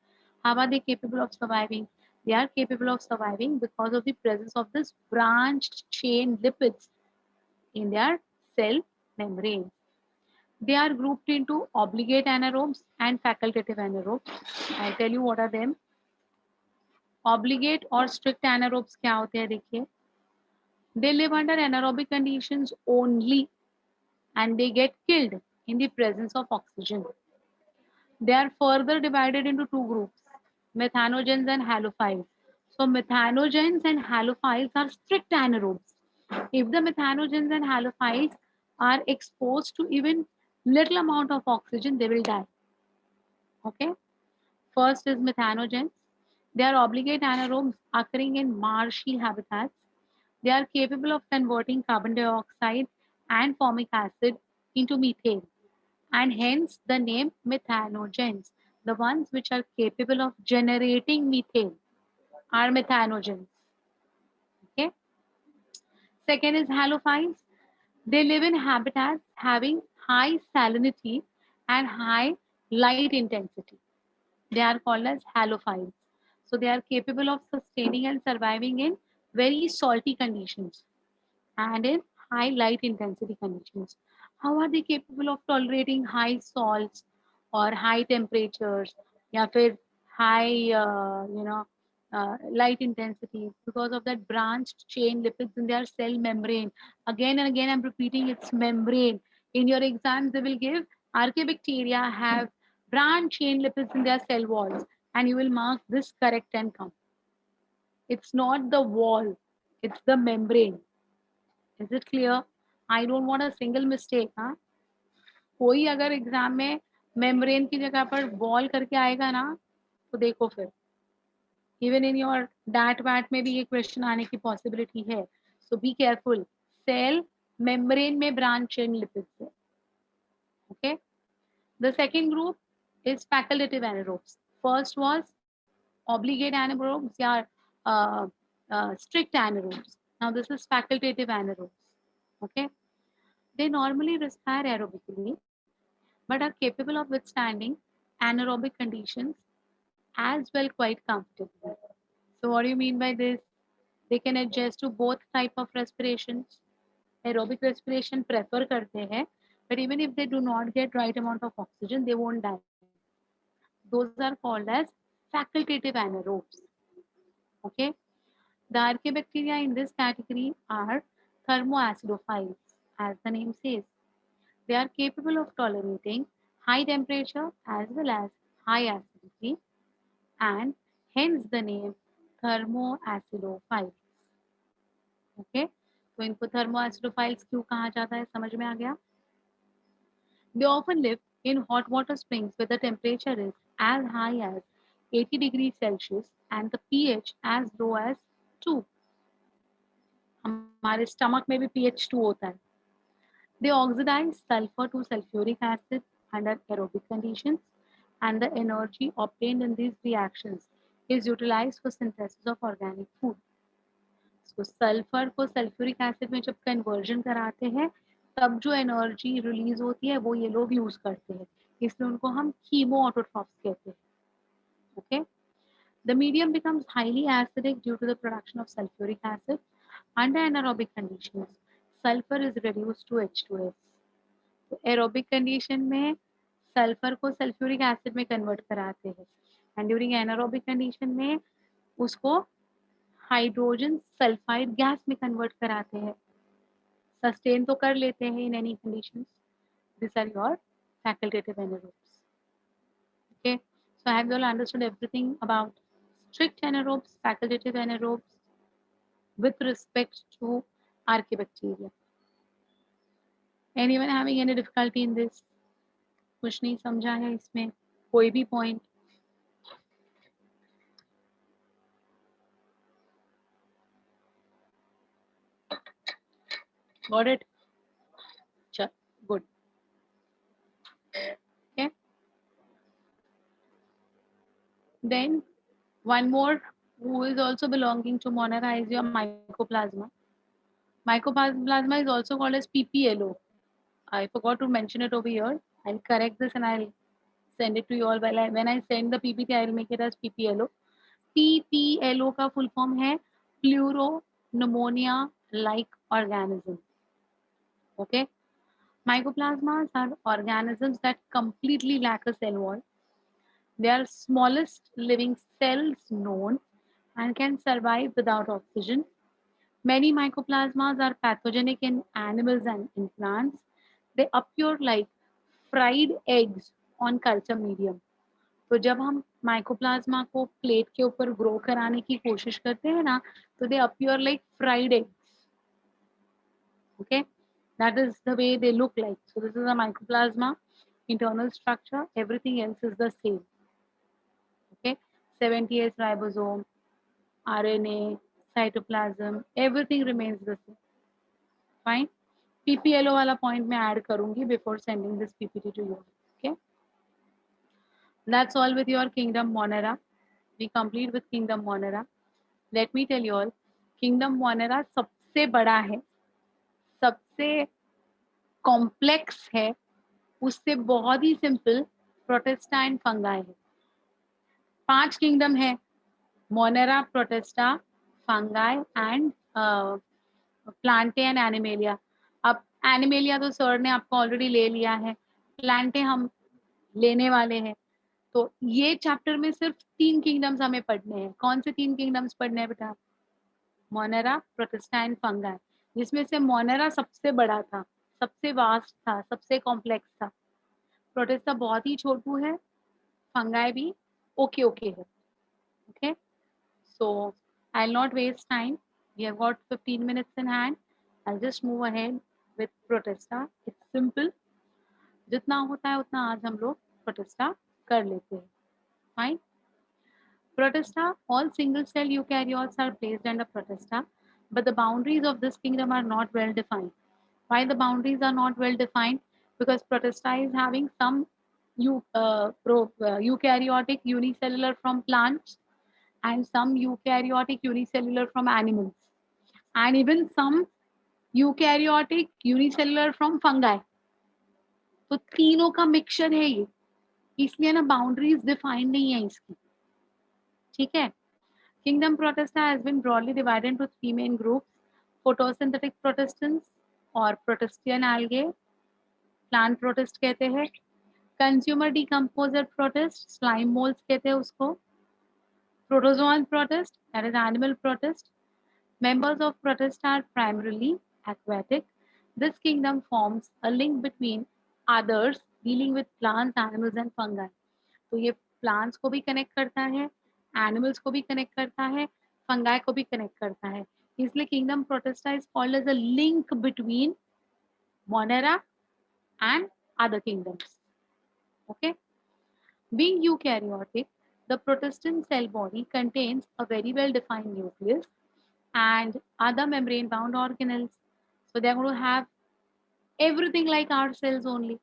How are they capable of surviving? They are capable of surviving because of the presence of this branched chain lipids in their cell membrane. They are grouped into obligate anaerobes and facultative anaerobes. I'll tell you what are them. Obligate और strict anaerobes क्या होते हैं देखिए. They live under anaerobic conditions only and they get killed in the presence of oxygen. They are further divided into two groups, methanogens and halophiles. So methanogens and halophiles are strict anaerobes. If the methanogens and halophiles are exposed to even little amount of oxygen, they will die. Okay. First is methanogens. They are obligate anaerobes occurring in marshy habitats. They are capable of converting carbon dioxide and formic acid into methane, and hence the name methanogens. The ones which are capable of generating methane are methanogens. Okay. Second is halophiles. They live in habitats having high salinity and high light intensity. They are called as halophiles. So they are capable of sustaining and surviving in very salty conditions and in high light intensity conditions. How are they capable of tolerating high salts or high temperatures या फिर high light intensity? Because of that branched chain lipids in their cell membrane. Again and again I'm repeating, it's membrane. In your exams they will give archaebacteria have branched chain lipids in their cell walls, and you will mark this correct and come. It's not the wall, it's the membrane. Is it clear? I don't want a single mistake. हाँ, कोई अगर exam में membrane की जगह पर ball करके आएगा ना, तो देखो फिर इवन इन योर डैट वैट में भी ये क्वेश्चन आने की पॉसिबिलिटी है. So be careful. Cell membrane में ब्रांच चेन लिपिड्स है. Okay. The second group is facultative anaerobes. First was obligate anaerobes या strict anaerobes. Now this is facultative anaerobes. Okay. They normally respire aerobically but are capable of withstanding anaerobic conditions as well quite comfortably. So what do you mean by this? They can adjust to both type of respirations. Aerobic respiration prefer करते हैं, but even if they do not get right amount of oxygen, they won't die. Those are called as facultative anaerobes. Okay. The archaebacteria in this category are thermoacidophiles, as the name says. They are capable of tolerating high temperature as well as high acidity, and hence the name thermoacidophiles. Okay. तो इनको thermoacidophiles क्यों कहा जाता है, समझ में आ गया? They often live in hot water springs where the temperature is as high as 80 degrees Celsius and the pH as low as 2. हमारे स्टमक में भी pH 2 होता है. They oxidize sulfur to sulfuric acid under aerobic conditions, and the energy obtained in these reactions is utilized for synthesis of organic food. So sulfur को sulfuric acid में जब conversion कराते हैं, तब जो एनर्जी रिलीज होती है वो ये लोग यूज करते हैं, इसलिए उनको हम कीमो ऑटोट्रॉफ्स कहते हैं. Okay. The medium becomes highly acidic due to the production of sulfuric acid. Under anaerobic conditions, sulfur is reduced to H2S. तो aerobic condition में सल्फर को सल्फ्यूरिक एसिड में कन्वर्ट कराते हैं एंड ड्यूरिंग एनारोबिक कंडीशन में उसको hydrogen sulphide gas में convert कराते हैं. सस्टेन तो कर लेते हैं in any conditions. These are your facultative anaerobes. Okay, so have you all understood everything about strict anaerobes, facultative anaerobes with respect to archaebacteria? Anyone having any difficulty in this? कुछ नहीं समझा है इसमें कोई भी point? Got it? Sure. Good. Okay. Then one more who is also belonging to Monera is your mycoplasma. Mycoplasma is also called as PPLO. I forgot to mention it over here. I'll correct this and I'll send it to you all. When I send the PPT, I'll make it as PPLO. PPLO का full form है Pleuropneumonia like organism. Okay. Mycoplasmas are organisms that completely lack a cell wall. They are smallest living cells known and can survive without oxygen. Many mycoplasmas are pathogenic in animals and in plants. They appear like fried eggs on culture medium. तो जब हम mycoplasma को plate के ऊपर grow कराने की कोशिश करते हैं ना, तो दे appear like fried eggs. Okay, that is the way they look like. So this is a mycoplasma internal structure. Everything else is the same. Okay, 70S ribosome, RNA, cytoplasm, everything remains the same. Fine. PPLO वाला point मैं add करूँगी before sending this PPT to you. Okay. That's all with your kingdom Monera. We complete with kingdom Monera. Let me tell you all, kingdom Monera सबसे बड़ा है, सबसे complex है, उससे बहुत ही सिंपल प्रोटेस्टा एंड फंगाई है. 5 kingdom है, Monera, Protista, fungi and Plantae and animalia. अब एनिमेलिया तो सर ने आपको ऑलरेडी ले लिया है, प्लांटे हम लेने वाले हैं. तो ये चैप्टर में सिर्फ 3 किंगडम्स हमें पढ़ने हैं. कौन से 3 किंगडम्स पढ़ने हैं बेटा? Monera, Protista and fungi. जिसमें से मोनेरा सबसे बड़ा था, सबसे वास्ट था, सबसे कॉम्प्लेक्स था. प्रोटेस्टा बहुत ही छोटू है, फंगाई भी ओके ओके है. Okay, so I'll not waste time. We have got 15 minutes in hand. I'll just move ahead with protesta. It's simple. जितना होता है उतना आज हम लोग protesta कर लेते हैं. Fine. Protesta, all single cell eukaryotes are placed under protesta, but the boundaries of this kingdom are not well defined. Why the boundaries are not well defined? Because protesta is having some eukaryotic unicellular from plants and some eukaryotic unicellular from animals and even some eukaryotic unicellular from fungi. तो तीनों का mixture है ये, इसलिए ना boundaries defined नहीं है इसकी. ठीक है. Kingdom Protista has been broadly divided into 3 main groups: photosynthetic protistans और प्रोटेस्टियन एल्गे, प्लांट प्रोटेस्ट कहते हैं. Consumer decomposer protist, slime moulds कहते हैं उसको. Protozoan protist, that is animal protist. Members of protist are primarily aquatic. This kingdom forms a link between others dealing with plants, animals and fungi. तो ये plants को भी connect करता है, animals को भी connect करता है, fungi को भी connect करता है. इसलिए kingdom protista is called as a link between Monera and other kingdoms. Okay, being eukaryotic, the protestant cell body contains a very well defined nucleus and other membrane bound organelles. So they are going to have everything like our cells only,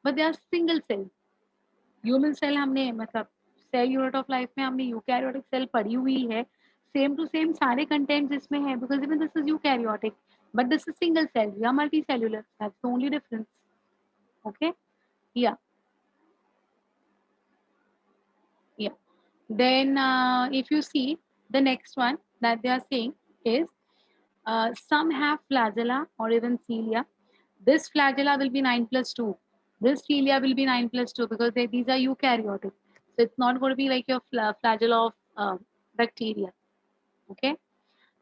but they are single cell. Human cell हमने मतलब cell unit of life में हमने eukaryotic cell पढ़ी हुई है, same to same सारे contents इसमें है, because even this is eukaryotic, but this is single cell, we are multicellular. That's the only difference. Okay, yeah. Yeah. Then if you see the next one that they are saying is some have flagella or even cilia. This flagella will be 9 plus 2. This cilia will be 9 plus 2 because these are eukaryotic. So it's not going to be like your flagella of bacteria. Okay.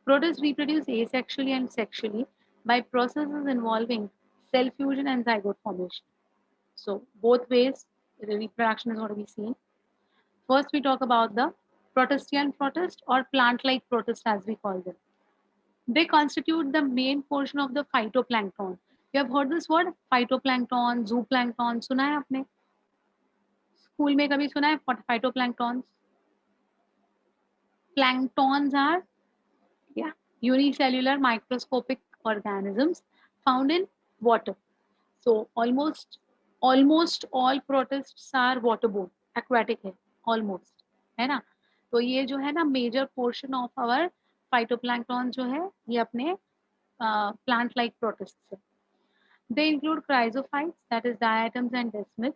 Protists reproduce asexually and sexually by processes involving cell fusion and zygote formation. So both ways the reproduction is going to be seen. First, we talk about the Protistian protist or plant-like protist as we call them. They constitute the main portion of the phytoplankton. You have heard this word phytoplankton, zooplankton. सुना है आपने? School में कभी सुना है phytoplanktons? Planktons are unicellular microscopic organisms found in water. So almost all protists are waterborne, aquatic है almost, है ना? तो ये जो है ना major portion of our phytoplankton जो है ये अपने plant like protists है. They include chrysophytes, that is diatoms and desmids,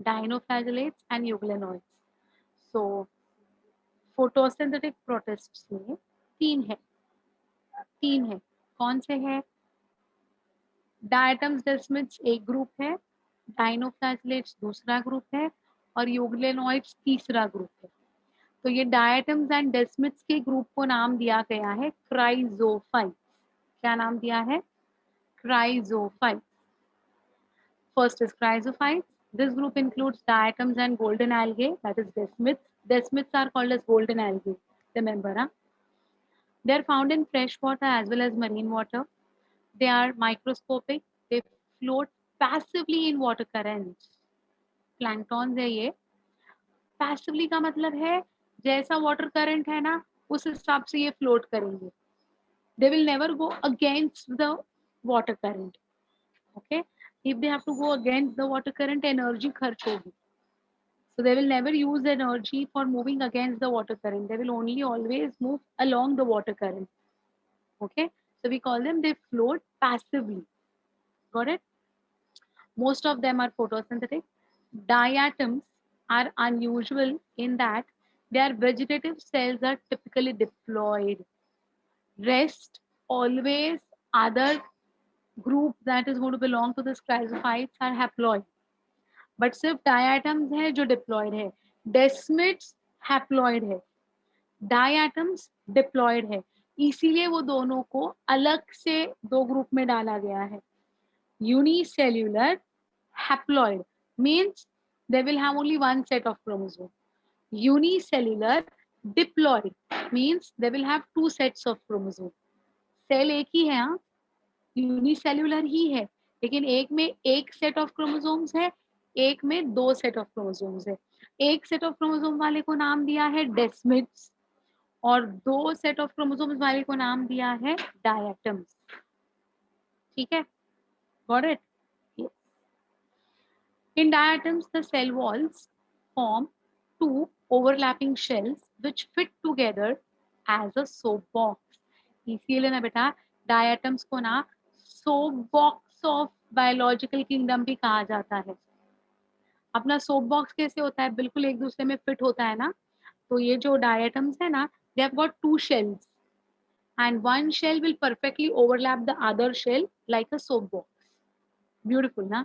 dinoflagellates and euglenoids. So photosynthetic protists में तीन है. कौन से है? डायटम्स डेस्मिड्स एक ग्रुप है, डाइनोफ्लैजेलेट्स दूसरा ग्रुप है और यूग्लेनोइड्स तीसरा ग्रुप है. तो ये डायटम्स एंड डेस्मिड्स के ग्रुप को नाम दिया गया है क्राइजोफाइट्स. क्या नाम दिया है? Chrysophytes. First is chrysophytes. This group includes diatoms and golden algae, that is desmids. Desmids are called as golden algae. Remember, huh? They are found in fresh water as well as marine water. They are microscopic. They float passively in water currents. Planktons है ये. Passively का मतलब है जैसा water current है ना उस हिसाब से ये float करेंगे. They will never go against the water current. Okay. If they have to go against the water current, energy खर्च होगी. So they will never use energy for moving against the water current. They will only always move along the water current. Okay. So we call them, they float passively. Got it? Most of them are photosynthetic. Diatoms are unusual in that their vegetative cells are typically diploid. Rest always other group that is going to belong to this chrysophytes are haploid. But सिर्फ diatoms है जो diploid है. Desmids haploid है, diatoms diploid है. इसीलिए वो दोनों को अलग से दो ग्रुप में डाला गया है. Unicellular haploid means they will have only one set of chromosome. Unicellular diploid means they will have two sets of chromosome. Cell एक ही है, हाँ, यूनिसेल्युलर ही है, लेकिन एक में एक सेट ऑफ क्रोमोसोम्स है, एक में दो सेट ऑफ क्रोमोसोम्स है. एक सेट ऑफ क्रोमोसोम वाले को नाम दिया है डेस्मिड्स और दो सेट ऑफ क्रोमोसोम्स वाले को नाम दिया है डायटम्स. ठीक है, got it? Yes. In diatoms, the cell walls form two overlapping shells which fit together as a soap box. इसीलिए ना बेटा डायटम्स को ना soap box of biological kingdom भी कहा जाता है. अपना सोप बॉक्स कैसे होता है, बिल्कुल एक दूसरे में फिट होता है ना. तो ये जो डायटम्स है ना, they have got two shells and one shell will perfectly overlap the other shell like a soap box. Beautiful, na?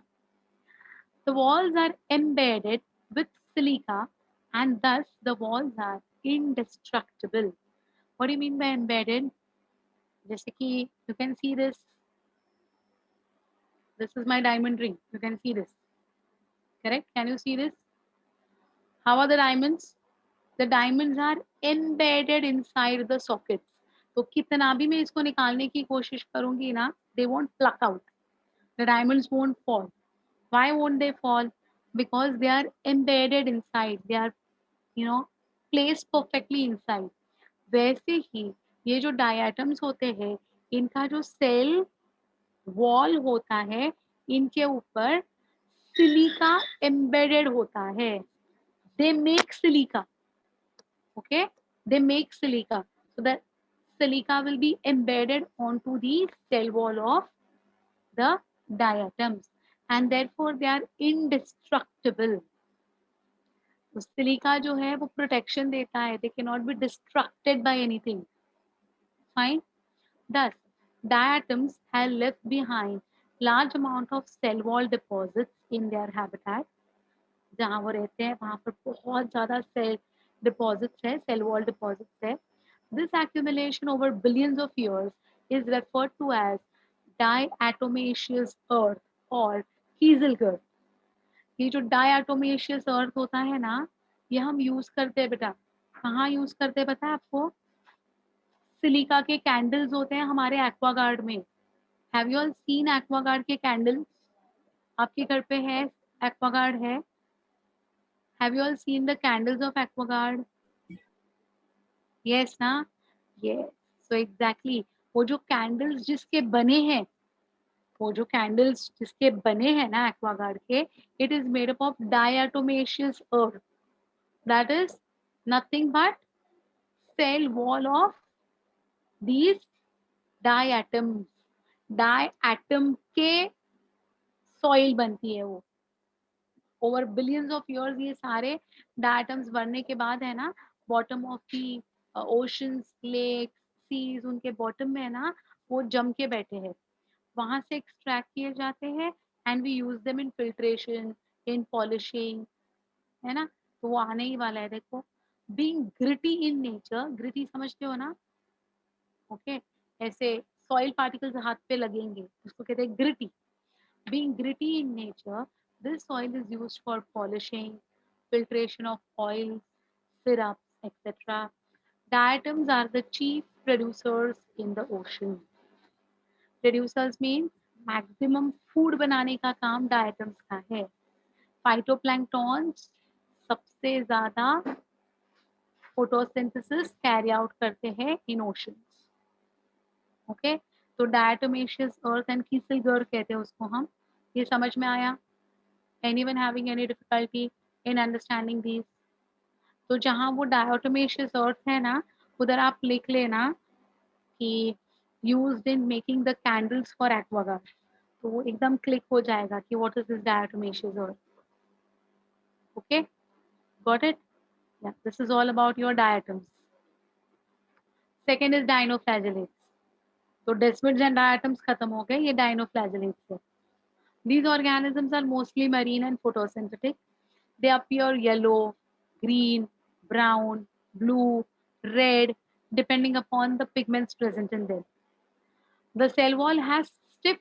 The walls are embedded with silica and thus the walls are indestructible. What do you mean by embedded? जैसे कि you can see this. This is my diamond ring. You can see this. Correct? Can you see this? How are the diamonds? The diamonds are embedded inside the sockets. तो कितना भी मैं इसको निकालने की कोशिश करूंगी ना, they won't pluck out. The diamonds won't fall. Why won't they fall? Because they are embedded inside. They are, placed perfectly inside. वैसे ही ये जो डायटम्स होते हैं, इनका जो सेल वॉल होता है, इनके ऊपर सिलिका एम्बेडेड होता है. They make silica. Okay, they make silica. So that silica will be embedded onto the cell wall of the diatoms and therefore they are indestructible. तो सिलिका जो है वो प्रोटेक्शन देता है. They cannot be destructed by anything. Fine. Thus, diatoms have left behind large amount of cell wall deposits in their habitat. जहाँ वो रहते हैं वहाँ पर बहुत ज़्यादा सेल डिपॉजिट्स है, सेल वॉल डिपॉजिट्स है. This accumulation over billions of years is referred to as diatomaceous earth or Kieselguhr. ये जो diatomaceous earth होता है ना, ये हम यूज करते हैं बेटा. कहाँ यूज करते हैं पता है आपको? सिलिका के कैंडल्स होते हैं हमारे एक्वागार्ड में. Have you all scene Aquaguard के कैंडल्स? आपके घर पे है एक्वागार्ड है? Have you all seen the candles of Aquaguard? Yes ना. यस. सो एग्जैक्टली वो जो कैंडल्स जिसके बने हैं, वो जो कैंडल्स जिसके बने हैं ना एक्वागार्ड के, it is made up of diatomaceous earth. That is nothing but cell wall of these diatoms. Diatom के सॉइल बनती है वो. ओवर बिलियंस ऑफ ईयर्स ये सारे डायटम्स बनने के बाद है ना, bottom of the oceans, lakes, seas, उनके बॉटम में है ना वो जम के बैठे हैं. वहां से एक्सट्रैक्ट किए जाते हैं and we use them in filtration, in polishing, है ना. तो वो आने ही वाला है. देखो, being gritty in nature, gritty समझते हो ना? ओके. ऐसे सॉइल पार्टिकल्स हाथ पे लगेंगे, उसको कहते हैं gritty. Being gritty in nature, this soil is used for polishing, filtration of oils, syrups, etc. Diatoms are the chief producers in the ocean. Producers means maximum food बनाने का काम diatoms का है. Phytoplanktons सबसे ज़्यादा photosynthesis carry out करते हैं in oceans. Okay. तो diatomaceous earth and Kieselguhr कहते हैं उसको हम. ये समझ में आया? Anyone having any difficulty in understanding these? तो जहाँ वो diatomaceous earth है ना, उधर आप लिख लेना कि used in making the candles for aquaguard. तो वो एकदम क्लिक हो जाएगा कि what is this diatomaceous earth. Okay, got it? Yeah, this is all about your diatoms. Second is dinoflagellates. तो desmids and diatoms खत्म हो गए, ये dinoflagellates है. These organisms are mostly marine and photosynthetic. They appear yellow, green, brown, blue, red, depending upon the pigments present in them. The cell wall has stiff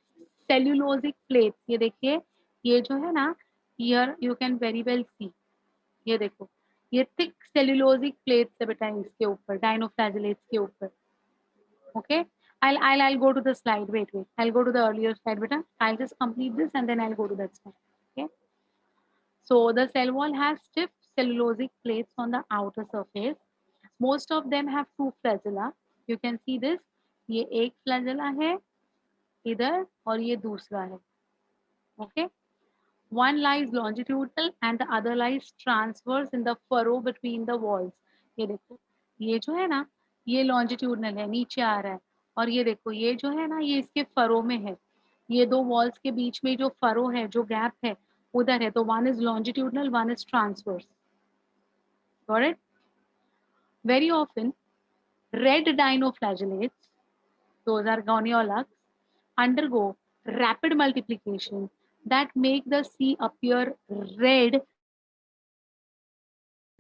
cellulosic plates. ये देखिए, ये जो है ना, here you can very well see. ये देखो, ये thick cellulosic plates है बेटा इसके ऊपर, dinoflagellates के ऊपर. Okay, I'll go to the slide. Wait. I'll go to the earlier slide, beta. I'll just complete this and then I'll go to that slide. Okay. So the cell wall has stiff cellulosic plates on the outer surface. Most of them have two flagella. You can see this. ये एक flagella है इधर और ये दूसरा है. Okay. One lies longitudinal and the other lies transverse in the furrow between the walls. ये देखो, ये जो है ना, ये longitudinal है, नीचे आ रहा है. और ये देखो, ये जो है ना, ये इसके फरो में है. ये दो वॉल्स के बीच में जो फरो है, जो गैप है, उधर है. तो one is longitudinal, one is transverse. Got it? Very often, red dinoflagellates, those are goniolacs, undergo rapid multiplication that make the sea appear red.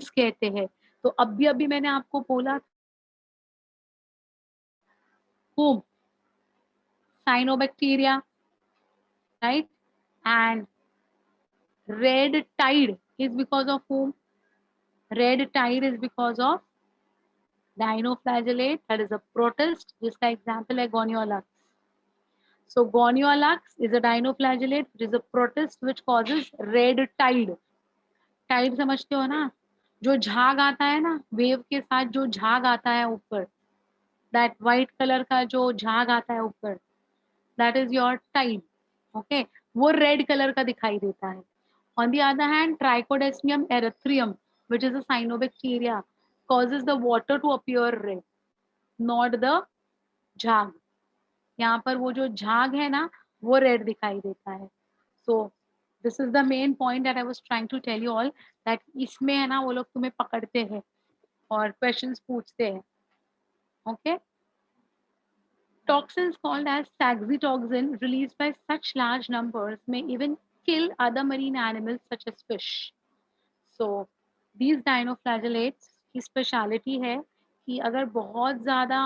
कहते हैं. तो अभी मैंने आपको बोला whom? Cyanobacteria, right? And red tide is because of whom? Red tide is because of dinoflagellate, that is a protist, जिसका example है Goniolax. So Goniolax is a dinoflagellate, it is a protist which causes red tide. Tide समझते हो ना? जो झाग आता है ना, वेव के साथ जो झाग आता है ऊपर, that white color का जो झाग आता है ऊपर, that is your tide. Okay, वो red color का दिखाई देता है. On the other hand, Trichodesmium erythraeum, which is a cyanobacteria, causes the water to appear red, not the झाग. यहाँ पर वो जो झाग है ना, वो red दिखाई देता है. So this is the main point that I was trying to tell you all, that इसमें है ना वो लोग तुम्हें पकड़ते हैं और questions पूछते हैं. Okay. Toxins called as saxitoxin released by such large numbers may even kill other marine animals such as fish. So these dinoflagellates की स्पेशलिटी है कि अगर बहुत ज़्यादा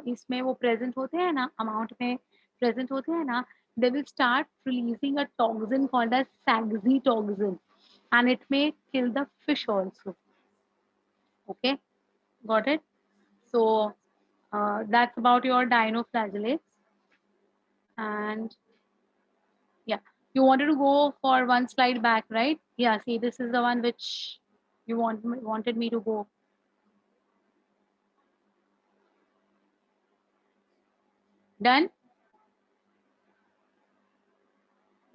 इसमें वो प्रेजेंट होते हैं ना, अमाउंट में प्रेजेंट होते हैं ना, they will start releasing a toxin called as saxitoxin, and it may kill the fish also. Okay, got it? So that's about your dinoflagellates. And yeah, you wanted to go for one slide back, right? Yeah, see, this is the one which you wanted me to go. Done?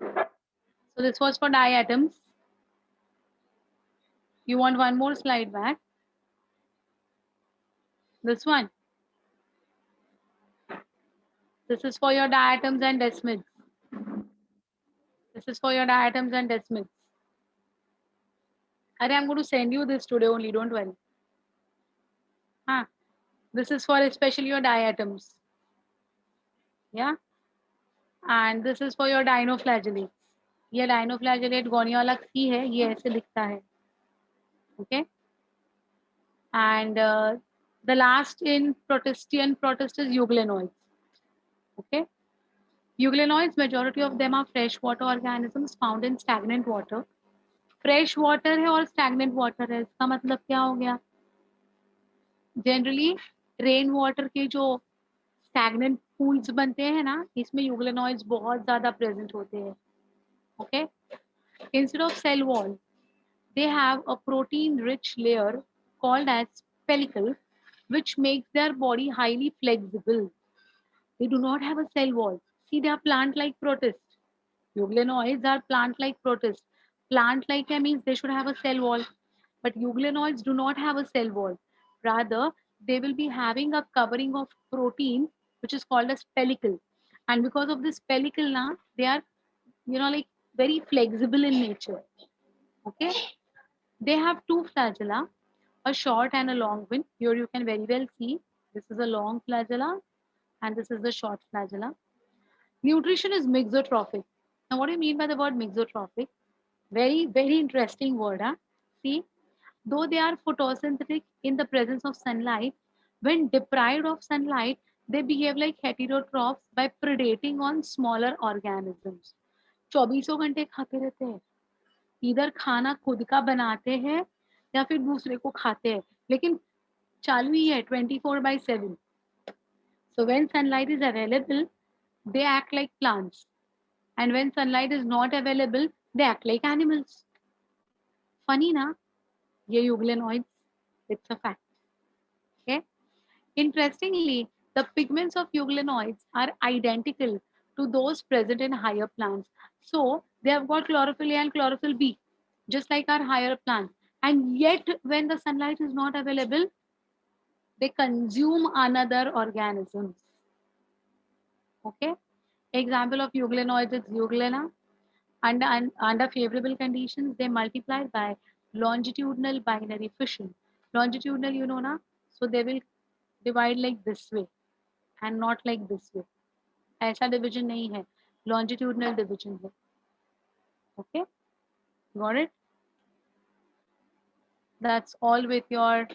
So this was for diatoms. You want one more slide back? This one. This is for your diatoms and desmids. This is for your diatoms and desmids. Are I'm going to send you this today only, don't worry. Huh? This is for especially your diatoms. Yeah. And this is for your dinoflagellates. ये dinoflagellate गोनिया अलग सी है, ये ऐसे दिखता है. Okay. And the last in Protestian protist is euglenoids. Okay. Euglenoids, majority of them are freshwater organisms found in stagnant water. Fresh water है और stagnant water है, इसका मतलब क्या हो गया? जनरली रेन वाटर के जो स्टैग्नेंट पूल्स बनते हैं ना, इसमें यूग्लेनॉइड्स बहुत ज्यादा प्रेजेंट होते हैं. Okay, instead of cell wall they have a protein rich layer called as pellicle, which makes their body highly flexible. They do not have a cell wall. See, they are plant like protists. Euglenoids are plant like protists. Plant like means they should have a cell wall, but euglenoids do not have a cell wall. Rather, they will be having a covering of protein which is called as pellicle. And because of this pellicle now, they are, like very flexible in nature. Okay. They have two flagella, a short and a long one. Here you can very well see this is a long flagella and this is the short flagella. Nutrition is mixotrophic. Now, what do you mean by the word mixotrophic? Very, very interesting word. Huh? See, though they are photosynthetic in the presence of sunlight, when deprived of sunlight, they behave like heterotrophs by predating on smaller organisms. 24 घंटे खाते रहते हैं, इधर खाना खुद का बनाते हैं या फिर दूसरे को खाते हैं, लेकिन चालू ही है 24/7. So when sunlight is available, they act like plants, and when sunlight is not available, they act like animals. Funny na? ये euglenoids, it's a fact. Okay. Interestingly, the pigments of euglenoids are identical to those present in higher plants. So they have got chlorophyll A and chlorophyll B, just like our higher plants. And yet, when the sunlight is not available, they consume another organisms. Okay. Example of euglenoids is euglena. Under favorable conditions, they multiply by longitudinal binary fission. Longitudinal, you know, na? So they will divide like this way and not like this way. ऐसा division नहीं है, longitudinal division है. Okay, got it? That's all with your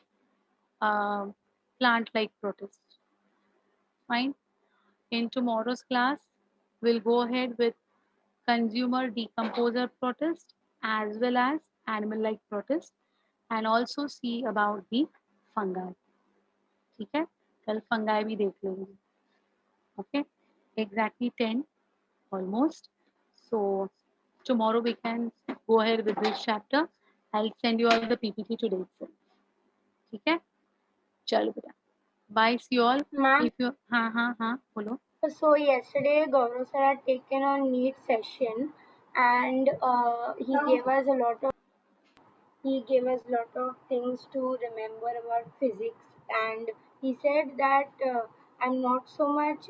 plant-like protist. Fine. In tomorrow's class, we'll go ahead with consumer decomposer protist as well as animal-like protist, and also see about the fungi. ठीक है, कल fungi भी देख लेंगे. Okay, exactly 10 almost. So tomorrow we can go ahead with this chapter. I'll send you all the PPT today itself. ठीक है, चलो बेटा. Bye, see you all. Ma'am, If you हाँ बोलो. so yesterday Gaurav sir had taken a NEET session, and he gave us lot of things to remember about physics, and he said that I'm not so much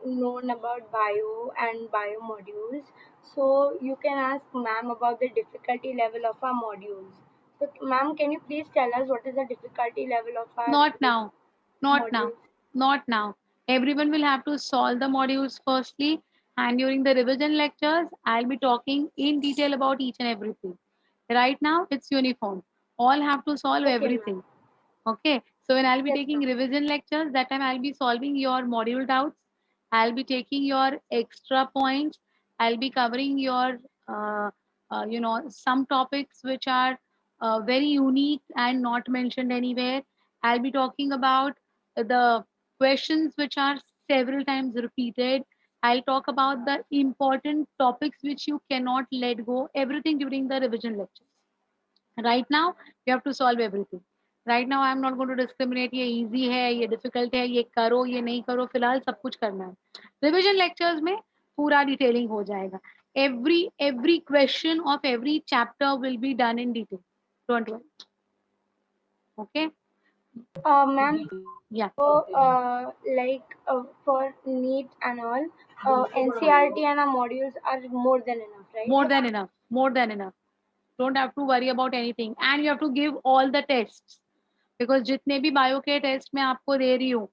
known about bio and bio modules, so you can ask ma'am about the difficulty level of our modules. So ma'am, can you please tell us what is the difficulty level of our Not now, not now, modules? not now. Everyone will have to solve the modules firstly, And during the revision lectures, I'll be talking in detail about each and everything. Right now, it's uniform. All have to solve Okay, ma'am. everything. Okay. So when I'll be Yes, taking ma'am. revision lectures, that time I'll be solving your module doubts. I'll be taking your extra points. I'll be covering your, some topics which are very unique and not mentioned anywhere. I'll be talking about the questions which are several times repeated. I'll talk about the important topics which you cannot let go, everything during the revision lectures. Right now, you have to solve everything. Right now, I am not going to discriminate ये easy है, ये difficult है, ये करो, ये नहीं करो, फिलहाल सब कुछ करना है. Revision lectures में पूरा detailing हो जाएगा. Every question of every chapter will be done in detail. Don't worry. Okay? Ma'am, Yeah. so for NEET and all, NCRT and our modules are more than enough, right? More than enough. More than enough. Don't have to worry about anything. And you have to give all the tests. Because जितने भी bio के test मैं आपको दे रही हूँ,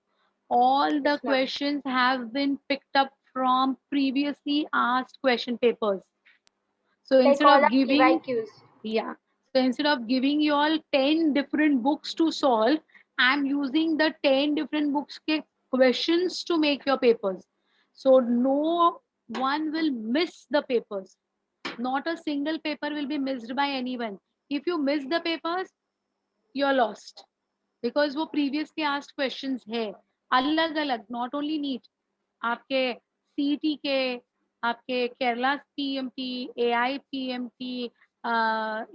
all the Yes, ma'am. questions have been picked up from previously asked question papers. So Like instead all of our giving, PYQs. yeah, so instead of giving you all 10 different books to solve, I'm using the 10 different books ke questions to make your papers. So no one will miss the papers. Not a single paper will be missed by anyone. If you miss the papers, you're lost. Because वो previously asked questions है अलग अलग, not only NEET, आपके सीटी के, आपके Kerala PMT, AI PMT,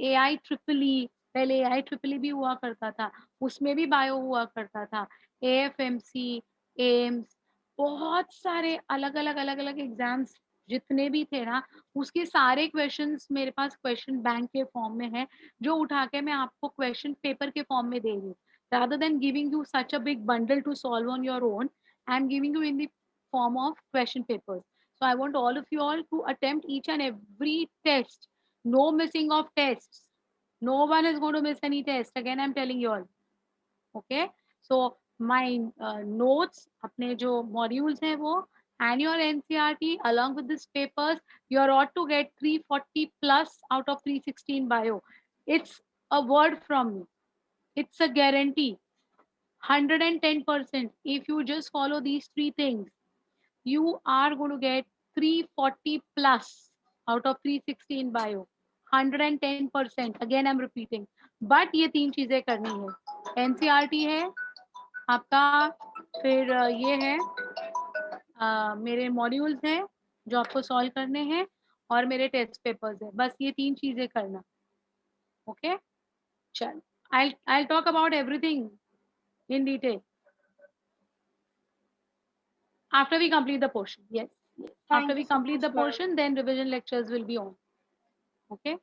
AI triple E, पहले AI triple E भी हुआ करता था, उसमें भी बायो हुआ करता था, एएफएमसी, एम्स, बहुत सारे अलग अलग अलग अलग एग्जाम्स जितने भी थे ना, उसके सारे क्वेश्चंस मेरे पास क्वेश्चन बैंक के फॉर्म में है, जो उठा के मैं आपको क्वेश्चन पेपर के फॉर्म में दे रही हूँ. Rather than giving you such a big bundle to solve on your own, I'm giving you in the form of question papers. So I want all of you all to attempt each and every test. No missing of tests. No one is going to miss any test. Again, I'm telling you all. Okay. So my notes, अपने जो modules हैं वो, and your NCRT along with these papers, you're ought to get 340 plus out of 316 bio. It's a word from me. It's a guarantee. 110%. If you just follow these three things, you are going to get 340 plus out of 316 bio. 110%. Again, I'm repeating. But ये तीन चीजें करनी है. NCRT है आपका, फिर ये है मेरे मॉड्यूल्स हैं जो आपको सॉल्व करने हैं, और मेरे टेस्ट पेपर्स है. बस ये तीन चीजें करना. ओके, चल, I'll talk about everything in detail after we complete the portion. Yes, yes. Thank After you we so complete much, the ma'am. portion, then revision lectures will be on. Okay.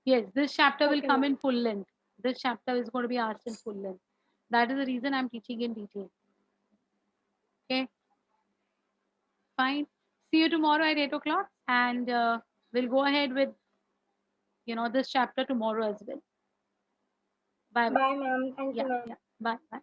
Yes, this chapter will Okay, come ma'am. in full length. This chapter is going to be asked in full length. That is the reason I'm teaching in detail. Okay. Fine. See you tomorrow at 8 o'clock, and we'll go ahead with this chapter tomorrow as well. Bye bye. Bye, ma'am. Thank you, Yeah, ma'am. yeah. Bye bye.